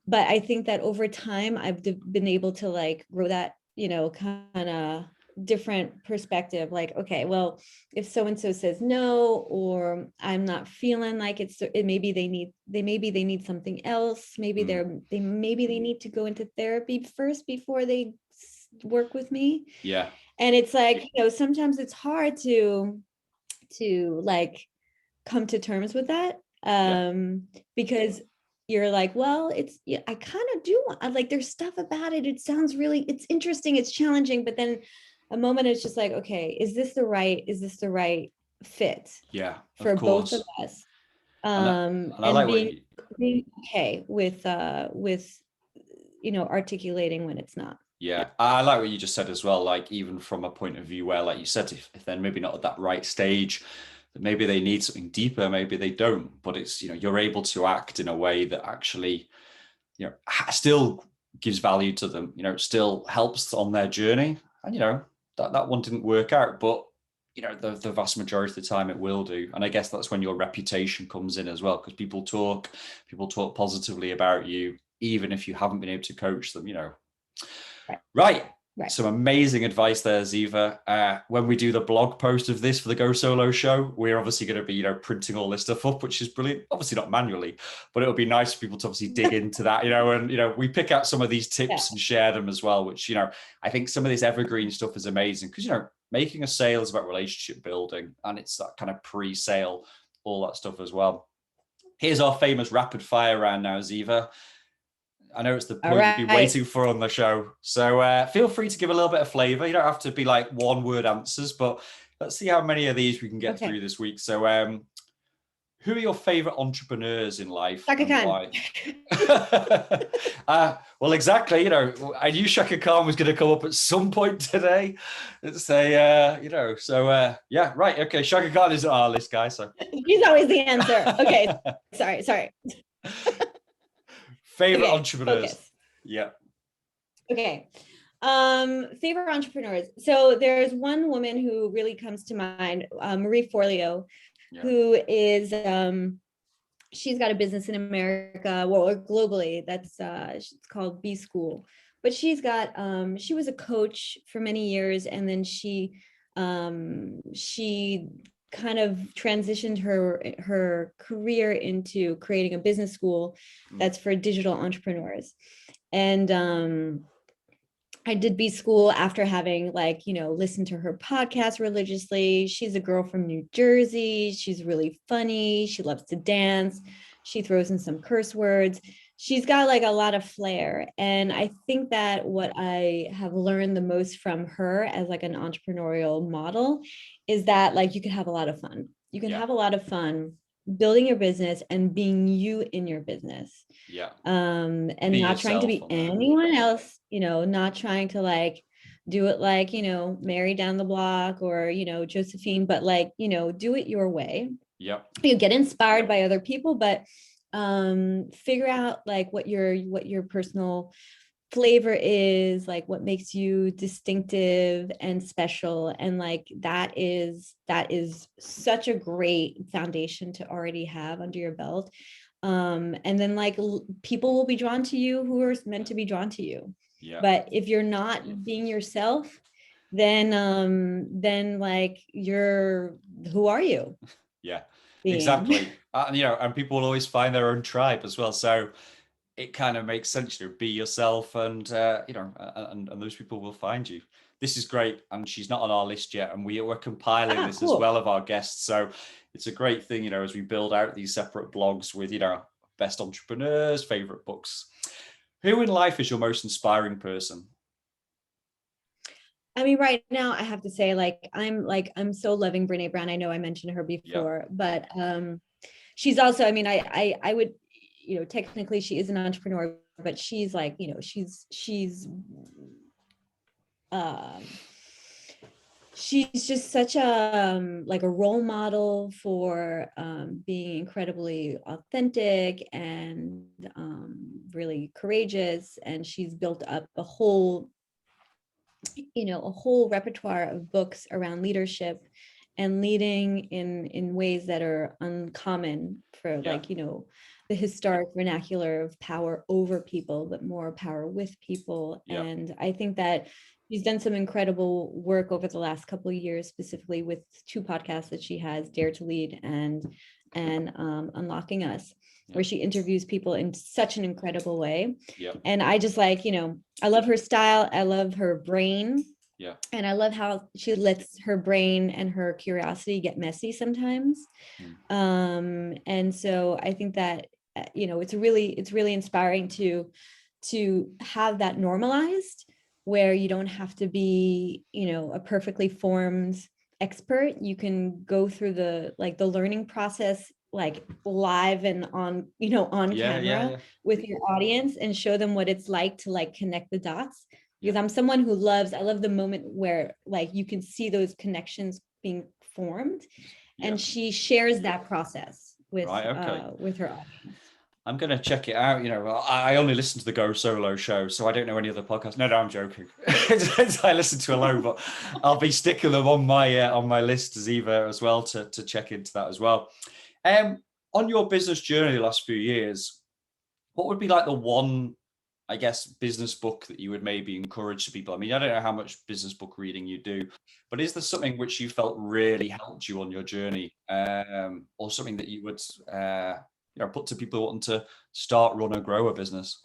But I think that over time, I've been able to like grow that, kind of different perspective. Like, okay, well, if so-and-so says no, or I'm not feeling like maybe they need something else. Maybe they need to go into therapy first before they work with me. Yeah. And it's like, sometimes it's hard to like come to terms with that. Because you're like, well, I kind of do want, like, there's stuff about it. It sounds really, it's interesting, it's challenging, but then a moment it's just like, okay, is this the right fit? Yeah, for both of us? And I like being okay with articulating when it's not. Yeah, I like what you just said as well. Like, even from a point of view where, like you said, if they're maybe not at that right stage, maybe they need something deeper, maybe they don't, but it's, you're able to act in a way that actually, still gives value to them, still helps on their journey. And, that one didn't work out, but, the vast majority of the time it will do. And I guess that's when your reputation comes in as well, because people talk positively about you, even if you haven't been able to coach them, Right. Some amazing advice there, Zeva. When we do the blog post of this for the Go Solo show, we're obviously going to be, printing all this stuff up, which is brilliant. Obviously not manually, but it'll be nice for people to obviously dig into that, and, we pick out some of these tips and share them as well, which, I think some of this evergreen stuff is amazing because, making a sale is about relationship building, and it's that kind of pre-sale, all that stuff as well. Here's our famous rapid fire round now, Zeva. I know it's the point you've been waiting for on the show. So feel free to give a little bit of flavor. You don't have to be like one word answers, but let's see how many of these we can get through this week. So who are your favorite entrepreneurs in life? Shaka Khan. Why? Well, exactly. I knew Shaka Khan was going to come up at some point today. Let's say, yeah, right. Okay. Shaka Khan is on our list, guys. So he's always the answer. Okay. Sorry. Favorite entrepreneurs. Focus. Yeah. Okay. Favorite entrepreneurs. So there's one woman who really comes to mind, Marie Forleo, who is, she's got a business in America, or globally, that's it's called B School. But she's got, she was a coach for many years, and then she kind of transitioned her career into creating a business school that's for digital entrepreneurs. And I did B School after having listened to her podcast religiously. She's a girl from New Jersey. She's really funny. She loves to dance. She throws in some curse words. she's got like a lot of flair. And I think that what I have learned the most from her as like an entrepreneurial model is that like you can have a lot of fun. You can Yeah. have a lot of fun building your business and being you in your business. Yeah. And Be not trying to yourself be on there. anyone else, not trying to like do it like, Mary down the block or, Josephine, but like, do it your way. Yep. You get inspired by other people, but figure out like what your personal flavor is, like what makes you distinctive and special, and like that is such a great foundation to already have under your belt. And then like people will be drawn to you who are meant to be drawn to you. Yeah. But if you're not being yourself, then like who are you? Yeah, Being? exactly. And people will always find their own tribe as well. So it kind of makes sense, be yourself, and and those people will find you. This is great, and she's not on our list yet, and we're compiling this Cool. as well of our guests. So it's a great thing, as we build out these separate blogs with best entrepreneurs, favorite books. Who in life is your most inspiring person? I mean, right now I have to say, I'm so loving Brene Brown. I know I mentioned her before, but she's also, I mean, I would, technically she is an entrepreneur, but she's like, um, she's just such a like a role model for being incredibly authentic and really courageous. And she's built up a whole repertoire of books around leadership and leading in ways that are uncommon for the historic vernacular of power over people, but more power with people. And I think that she's done some incredible work over the last couple of years, specifically with 2 podcasts that she has, Dare to Lead and Unlocking Us, where she interviews people in such an incredible way. And I just like, I love her style. I love her brain. And I love how she lets her brain and her curiosity get messy sometimes. And so I think that, it's really inspiring to have that normalized, where you don't have to be, a perfectly formed expert. You can go through the learning process, like live and on camera with your audience, and show them what it's like to like connect the dots. Because I'm someone who I love the moment where like you can see those connections being formed. And she shares that process with her audience. I'm going to check it out. I only listen to the Go Solo show, so I don't know any other podcasts. No, I'm joking. I listen to a load, but I'll be sticking them on my list, Zeva, as well, to check into that as well. On your business journey the last few years, what would be like the one, I guess, business book that you would maybe encourage to people? I mean, I don't know how much business book reading you do, but is there something which you felt really helped you on your journey, or something that you would put to people wanting to start, run, or grow a business?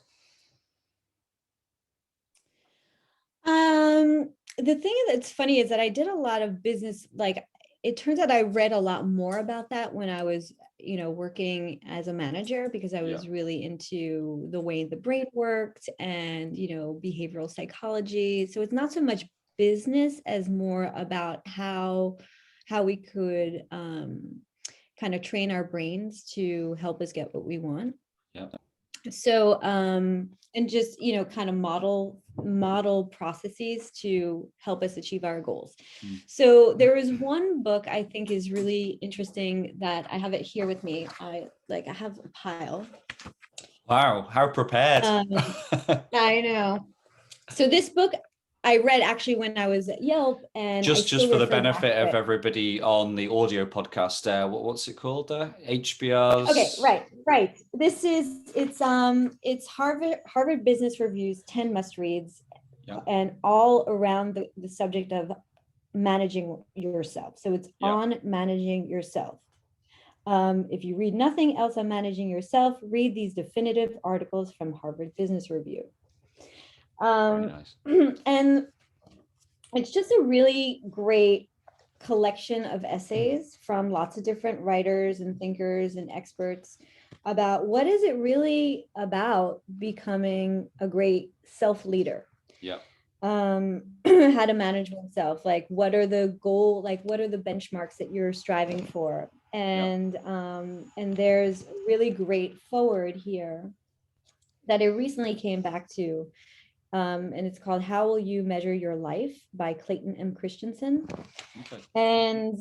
The thing that's funny is that I did a lot of business. Like, it turns out I read a lot more about that when I was, working as a manager, because I was really into the way the brain worked and, behavioral psychology. So it's not so much business as more about how we could kind of train our brains to help us get what we want. So and just kind of model processes to help us achieve our goals. So there is one book I think is really interesting that I have it here with me. I have a pile. Wow, how prepared. I know. So this book I read actually when I was at Yelp, and just for the benefit of everybody on the audio podcast, what's it called? HBR's. Okay, right. It's Harvard Business Review's 10 must reads, and all around the subject of managing yourself. So it's on managing yourself. If you read nothing else on managing yourself, read these definitive articles from Harvard Business Review. Very nice. And it's just a really great collection of essays from lots of different writers and thinkers and experts about what is it really about becoming a great self-leader. Yeah. How to manage oneself, like what are the what are the benchmarks that you're striving for? And there's a really great forward here that I recently came back to. And it's called How Will You Measure Your Life by Clayton M. Christensen. Okay. And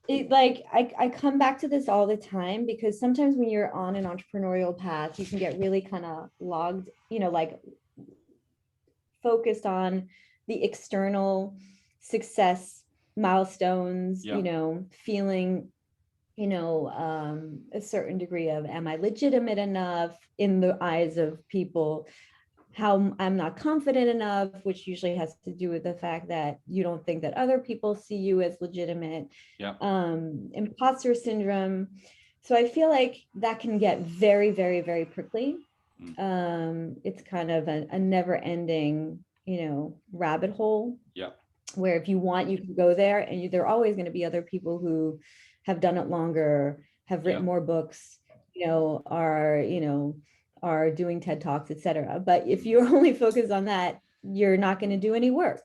I come back to this all the time, because sometimes when you're on an entrepreneurial path, you can get really kind of logged, like focused on the external success milestones, feeling, a certain degree of, am I legitimate enough in the eyes of people? How I'm not confident enough, which usually has to do with the fact that you don't think that other people see you as legitimate. Imposter syndrome. So I feel like that can get very, very, very prickly. It's kind of a never ending, rabbit hole. Where if you want, you can go there, and there are always going to be other people who have done it longer, have written more books, are doing TED Talks, etc. But if you're only focused on that, you're not going to do any work.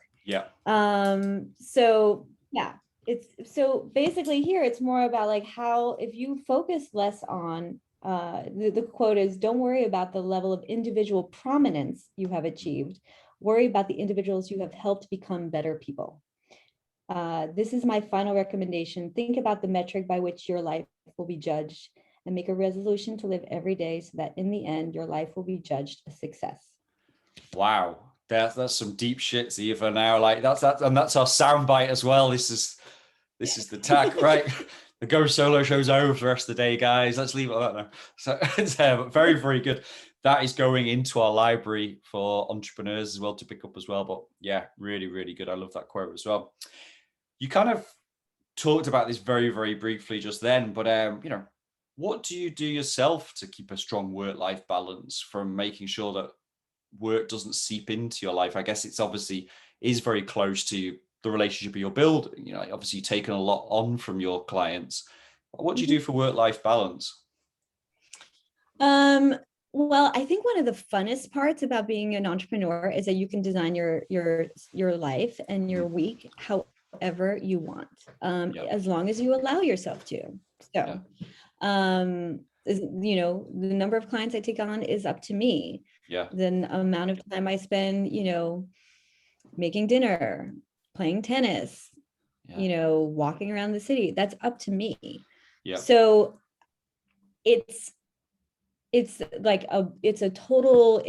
So basically here it's more about like how, if you focus less on the quote is, don't worry about the level of individual prominence you have achieved, worry about the individuals you have helped become better people. This is my final recommendation. Think about the metric by which your life will be judged, and make a resolution to live every day so that in the end, your life will be judged a success. Wow. That's some deep shit, Zeva. Now, like that's our soundbite as well. This is the tag, right? The Go Solo show's over for the rest of the day, guys. Let's leave it like that now. So it's very, very good. That is going into our library for entrepreneurs as well to pick up as well. But yeah, really, really good. I love that quote as well. You kind of talked about this very, very briefly just then, but what do you do yourself to keep a strong work-life balance, from making sure that work doesn't seep into your life? I guess it's obviously is very close to the relationship you're building. Obviously you've taken a lot on from your clients. What do you do for work-life balance? Well, I think one of the funnest parts about being an entrepreneur is that you can design your life and your week however you want, as long as you allow yourself to. So, the number of clients I take on is up to me. The amount of time I spend, making dinner, playing tennis, walking around the city, that's up to me. So it's like it's a total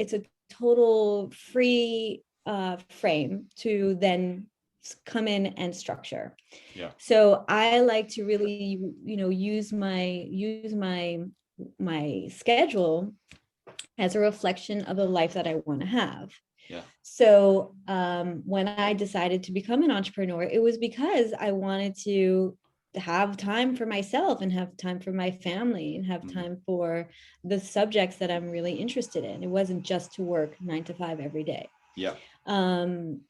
free frame to then come in and structure. So I like to really, use my schedule as a reflection of the life that I want to have. So when I decided to become an entrepreneur, it was because I wanted to have time for myself and have time for my family and have time for the subjects that I'm really interested in. It wasn't just to work 9 to 5 every day. And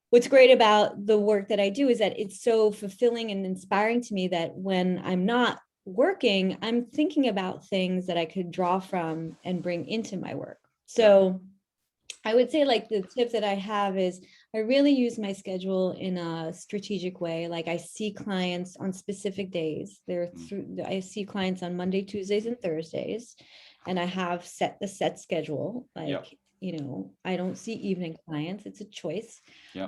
what's great about the work that I do is that it's so fulfilling and inspiring to me that when I'm not working, I'm thinking about things that I could draw from and bring into my work. So I would say like the tip that I have is I really use my schedule in a strategic way. Like I see clients on specific days. I see clients on Monday, Tuesdays, and Thursdays, and I have the set schedule. Like, I don't see evening clients. It's a choice. I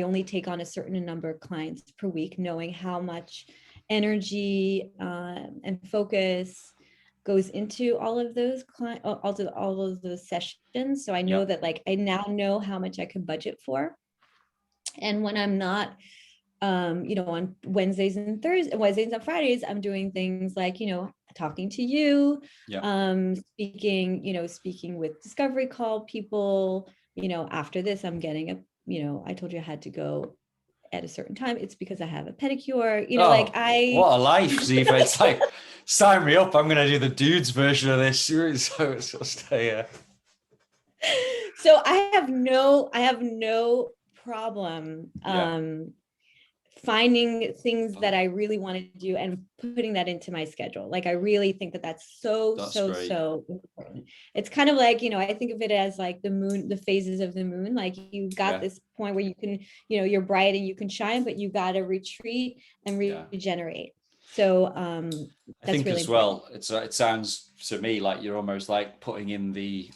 only take on a certain number of clients per week, knowing how much energy and focus goes into all of those all of those sessions. So I know that like I now know how much I can budget for. And when I'm not, on Wednesdays and Fridays, I'm doing things like, talking to you, speaking with discovery call people. After this, I'm getting I told you I had to go at a certain time. It's because I have a pedicure, what a life, Zeva. It's like, sign me up. I'm gonna do the dudes version of this. So it's just So I have no problem finding things that I really want to do and putting that into my schedule. Like, I really think that that's so important. It's kind of like, I think of it as like the moon, the phases of the moon. Like, you got this point where you can, you're bright and you can shine, but you got to retreat and regenerate. So I think really as important. well, it sounds to me like you're almost like putting in the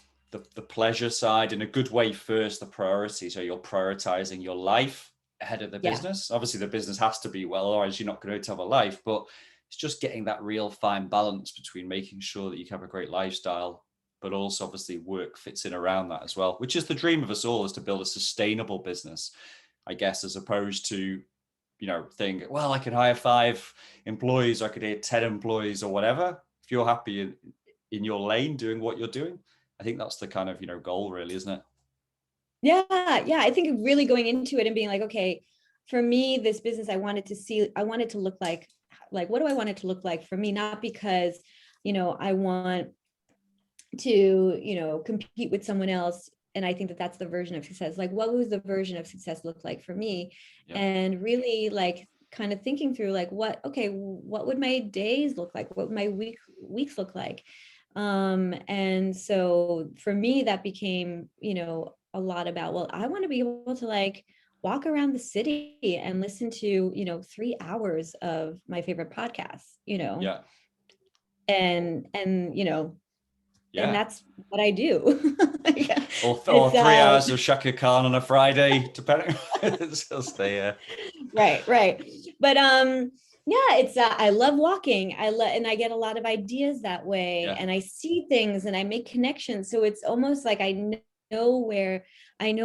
pleasure side in a good way first, the priority. So you're prioritizing your life ahead of the business. Obviously the business has to be well, otherwise you're not going to have a life, but it's just getting that real fine balance between making sure that you have a great lifestyle, but also obviously work fits in around that as well, which is the dream of us all, is to build a sustainable business, I guess, as opposed to, think, well, I can hire 5 employees, I could hire 10 employees or whatever. If you're happy in your lane doing what you're doing, I think that's the kind of, goal really, isn't it? Yeah. I think really going into it and being like, okay, for me, this business, I wanted to look like, what do I want it to look like for me? Not because, I want to, compete with someone else. And I think that that's the version of success. Like, what was the version of success look like for me? And really like kind of thinking through like, what would my days look like? What would my weeks look like? And so for me, that became, a lot about, well, I want to be able to like walk around the city and listen to, 3 hours of my favorite podcasts, and and that's what I do. Or 3 hours of Shaka Khan on a Friday, depending. It's just right. But it's I love walking. And I get a lot of ideas that way, and I see things and I make connections. So it's almost like I know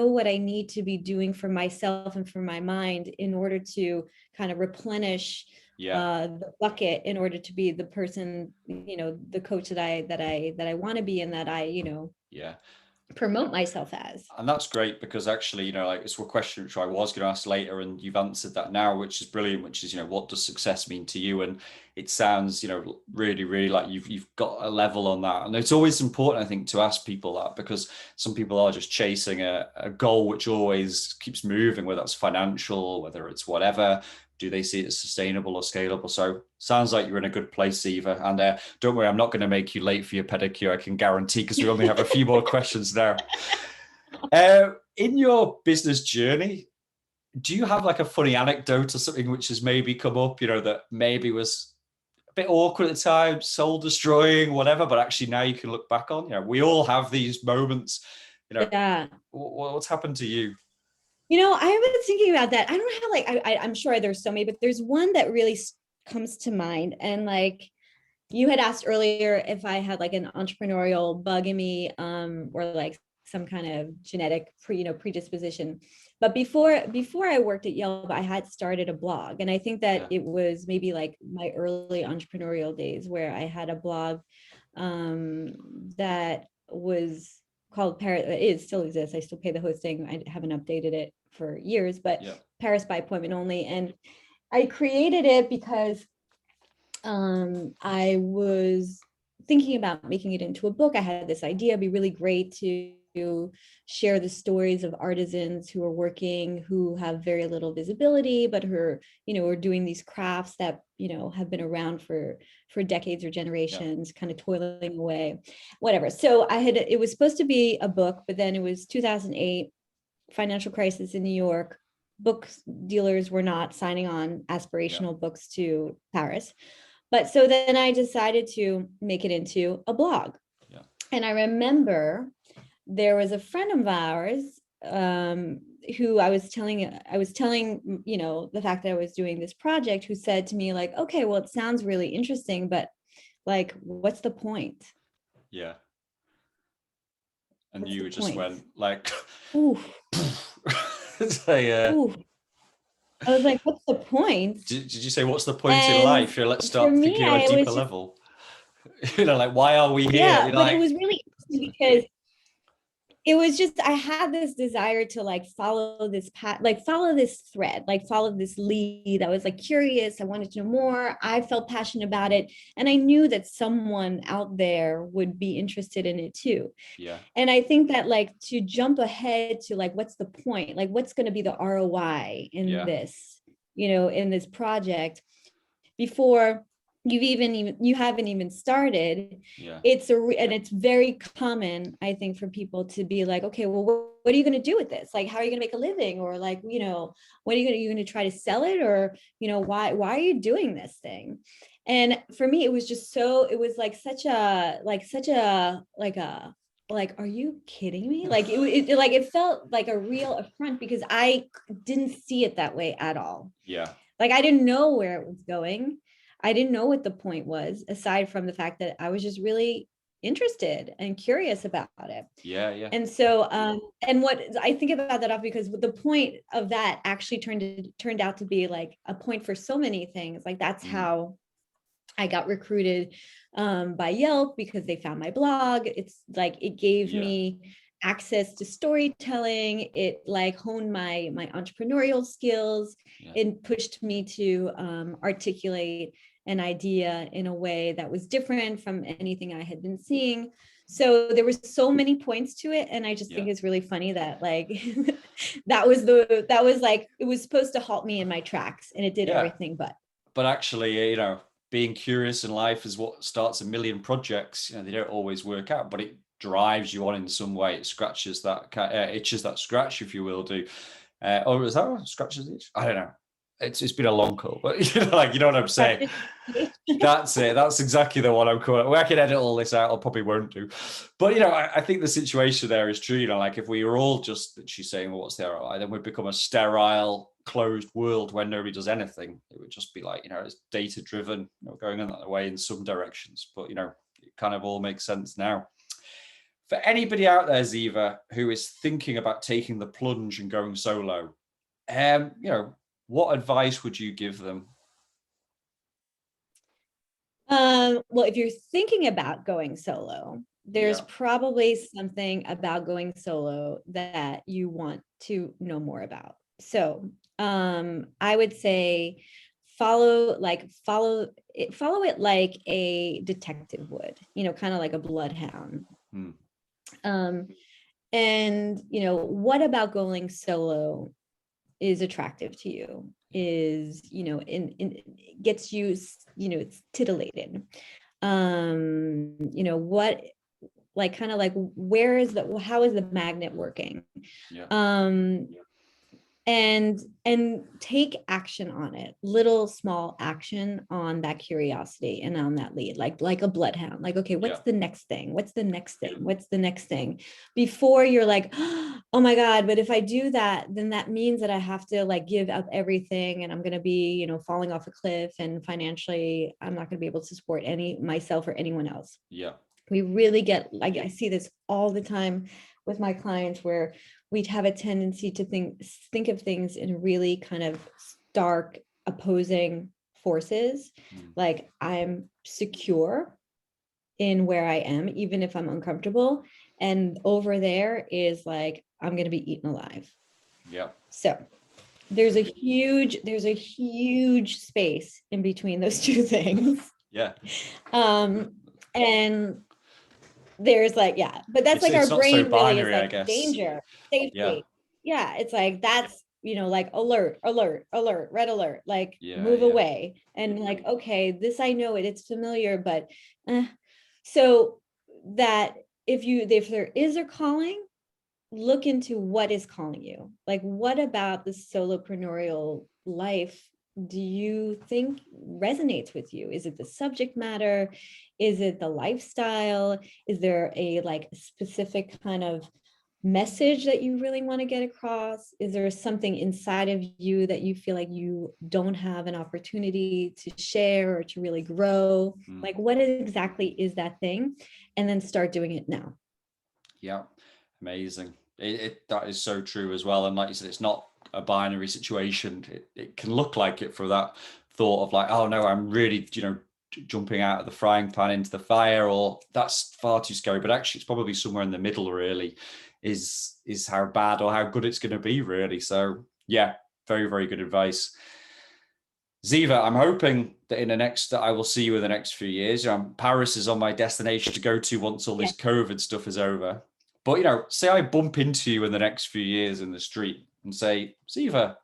what I need to be doing for myself and for my mind in order to kind of replenish the bucket, in order to be the person, the coach that I want to be, and that I promote myself as. And that's great, because actually, like, it's a question which I was going to ask later, and you've answered that now, which is brilliant, which is, what does success mean to you? And it sounds, really, really like you've got a level on that. And it's always important, I think, to ask people that, because some people are just chasing a goal which always keeps moving, whether that's financial, whether it's whatever. Do they see it as sustainable or scalable? So sounds like you're in a good place, Zeva. And don't worry, I'm not going to make you late for your pedicure, I can guarantee, because we only have a few more questions now. In your business journey, do you have like a funny anecdote or something which has maybe come up, that maybe was a bit awkward at the time, soul destroying, whatever, but actually now you can look back on? We all have these moments. What's happened to you? I was thinking about that. I don't have I'm sure there's so many, but there's one that really comes to mind. And like you had asked earlier if I had like an entrepreneurial bug in me, or like some kind of genetic predisposition. But before I worked at Yelp, I had started a blog. And I think that it was maybe like my early entrepreneurial days where I had a blog that was called Paris. It still exists. I still pay the hosting. I haven't updated it for years, but Paris by appointment only. And I created it because I was thinking about making it into a book. I had this idea. It'd be really great to share the stories of artisans who are working, who have very little visibility, but who are doing these crafts that have been around for decades or generations, kind of toiling away, whatever. So it was supposed to be a book, but then it was 2008, financial crisis in New York. Book dealers were not signing on aspirational books to Paris. But so then I decided to make it into a blog. And I remember there was a friend of ours who I was telling, the fact that I was doing this project, who said to me like, okay, well, it sounds really interesting, but like, what's the point? Yeah. And you just went like, ooh. Ooh. I was like, what's the point? Did you say, what's the point in life? Let's start thinking on a deeper level. Like, why are we here? Yeah, but it was really interesting because it was just, I had this desire to like follow this path, like follow this thread, like follow this lead. I was like curious. I wanted to know more. I felt passionate about it. And I knew that someone out there would be interested in it too. Yeah. And I think that like to jump ahead to like, what's the point? Like, what's going to be the ROI in this? in this project before you haven't even started. Yeah. And it's very common, I think, for people to be like, okay, well, what are you going to do with this? Like, how are you going to make a living? Or like, what are you going to try to sell it? Or, why are you doing this thing? And for me, it was just it was like are you kidding me? Like it felt like a real affront because I didn't see it that way at all. Yeah. Like I didn't know where it was going. I didn't know what the point was, aside from the fact that I was just really interested and curious about it. Yeah. Yeah. And so, and what I think about that because the point of that actually turned out to be like a point for so many things. Like that's how I got recruited by Yelp because they found my blog. It's like it gave me access to storytelling. It like honed my entrepreneurial skills. It pushed me to articulate an idea in a way that was different from anything I had been seeing. So there were so many points to it, and I just think it's really funny that like that was like it was supposed to halt me in my tracks, and it did everything but. But actually, being curious in life is what starts a million projects. They don't always work out, but it drives you on in some way. It scratches that itches that scratch, if you will, do. Or is that what scratches itch? I don't know. It's been a long call, but you know what I'm saying. That's it. That's exactly the one I'm calling. Well, I can edit all this out. I probably won't do. But I think the situation there is true. Like if we were all just she's saying, well, what's the ROI? Then we'd become a sterile, closed world where nobody does anything. It would just be like, it's data driven, going in that way in some directions. But it kind of all makes sense now. For anybody out there, Zeva, who is thinking about taking the plunge and going solo, what advice would you give them? Well, if you're thinking about going solo, there's probably something about going solo that you want to know more about. So I would say follow it like a detective would, kind of like a bloodhound. And what about going solo is attractive to you, is gets you it's titillated, what like kind of like how is the magnet working? And take action on it, little small action on that curiosity and on that lead, like a bloodhound. Like, okay, what's the next thing? What's the next thing? What's the next thing? Before you're like, oh my God, but if I do that, then that means that I have to like give up everything and I'm going to be, falling off a cliff, and financially, I'm not going to be able to support myself or anyone else. We really get, like, I see this all the time with my clients where we'd have a tendency to think of things in really kind of stark opposing forces. Like I'm secure in where I am, even if I'm uncomfortable. And over there is like, I'm going to be eaten alive. So there's a huge space in between those two things. And there's like, but that's like our brain so binary, really is like danger, safety. It's like, that's, like alert, red alert, like move away. And like, okay, this, I know it's familiar, but so that if there is a calling, look into what is calling you. Like, what about the solopreneurial life do you think resonates with you? Is it the subject matter? Is it the lifestyle? Is there a like specific kind of message that you really want to get across? Is there something inside of you that you feel like you don't have an opportunity to share or to really grow? Like, what exactly is that thing? And then start doing it now. Amazing. That is so true as well. And like you said, it's not a binary situation. It can look like it for that thought of like, oh no, I'm really, jumping out of the frying pan into the fire, or that's far too scary. But actually, it's probably somewhere in the middle. Really, is how bad or how good it's going to be. Really. So very, very good advice. Zeva, I'm hoping that I will see you in the next few years. Paris is on my destination to go to once all this COVID stuff is over. But say I bump into you in the next few years in the street and say, Zeva,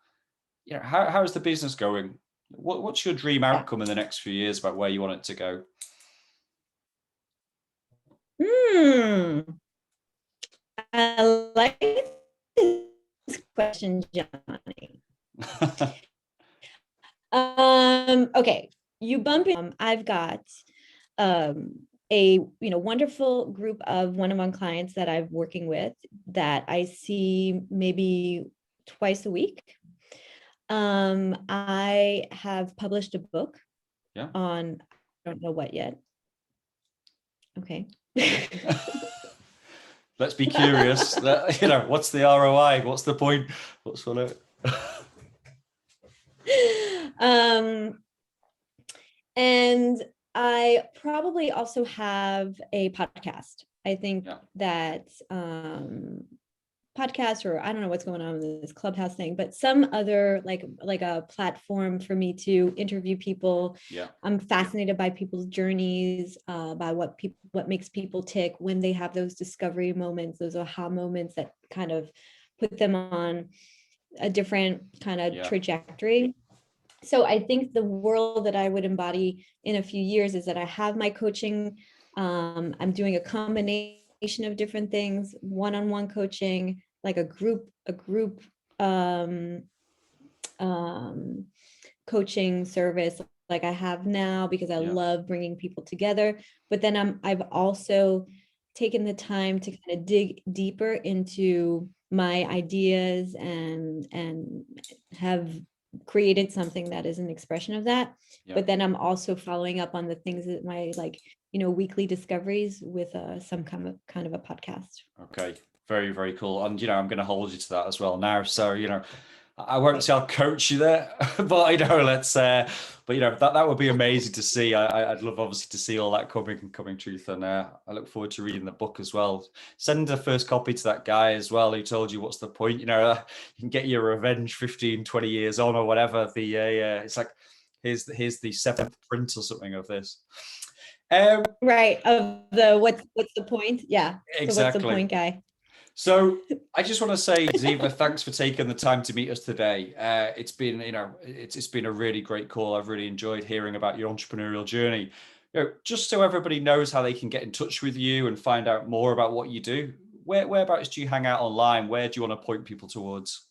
you know, how's the business going? What's your dream outcome in the next few years about where you want it to go? I like this question, Johnny. Okay, you bump in. I've got a wonderful group of one-on-one clients that I'm working with that I see maybe twice a week. I have published a book on, I don't know what yet. Okay. Let's be curious. You know, what's the ROI? What's the point? What's on it? And I probably also have a podcast. I think that podcast, or I don't know what's going on with this Clubhouse thing, but some other like a platform for me to interview people. I'm fascinated by people's journeys, by what makes people tick when they have those discovery moments, those aha moments that kind of put them on a different kind of trajectory. So I think the world that I would embody in a few years is that I have my coaching. I'm doing a combination of different things, one-on-one coaching, like a group coaching service like I have now, because I love bringing people together. But then I've also taken the time to kind of dig deeper into my ideas and have created something that is an expression of that. But then I'm also following up on the things that my weekly discoveries with some kind of a podcast. Okay, very, very cool. And I'm going to hold you to that as well now. So I won't say I'll coach you there, but let's but that would be amazing to see. I'd love obviously to see all that coming truth, and I look forward to reading the book as well. Send a first copy to that guy as well who told you what's the point. You can get your revenge 15-20 years on or whatever. It's like here's the 7th print or something of this. Right, of the what's the point? Yeah, exactly. So what's the point, guy? So I just want to say, Zeva, thanks for taking the time to meet us today. It's been, it's been a really great call. I've really enjoyed hearing about your entrepreneurial journey. Just so everybody knows how they can get in touch with you and find out more about what you do. Whereabouts do you hang out online? Where do you want to point people towards?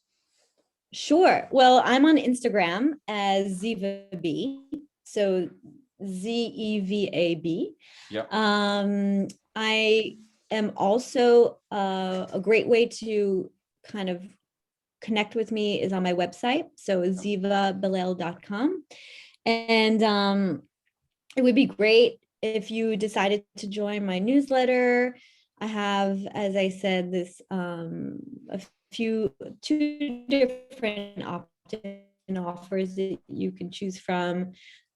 Sure. Well, I'm on Instagram as Zeva B. So ZEVAB. I am also a great way to kind of connect with me is on my website. So zevabellel.com. And it would be great if you decided to join my newsletter. I have, as I said, this two different opt-in offers that you can choose from,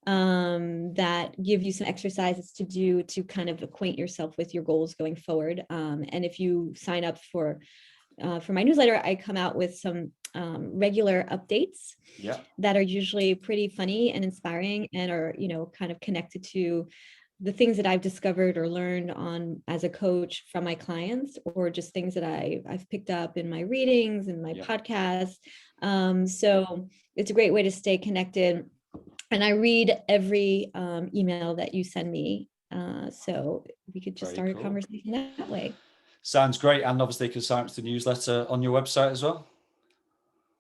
that give you some exercises to do to kind of acquaint yourself with your goals going forward. And if you sign up for my newsletter, I come out with some regular updates that are usually pretty funny and inspiring, and are kind of connected to the things that I've discovered or learned on as a coach from my clients, or just things that I've picked up in my readings and my podcasts. So it's a great way to stay connected. And I read every email that you send me. So we could just start a conversation that way. Sounds great. And obviously you can sign up to the newsletter on your website as well.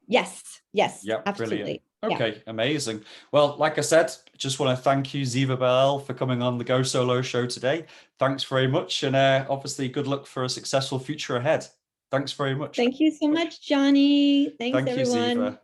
Yes, yeah, absolutely. Brilliant. Okay, amazing. Well, like I said, just want to thank you, Zeva Bellel, for coming on the Go Solo show today. Thanks very much. And obviously good luck for a successful future ahead. Thanks very much. Thank you so much, Jonny. Thanks, Thank everyone. You, Zeva.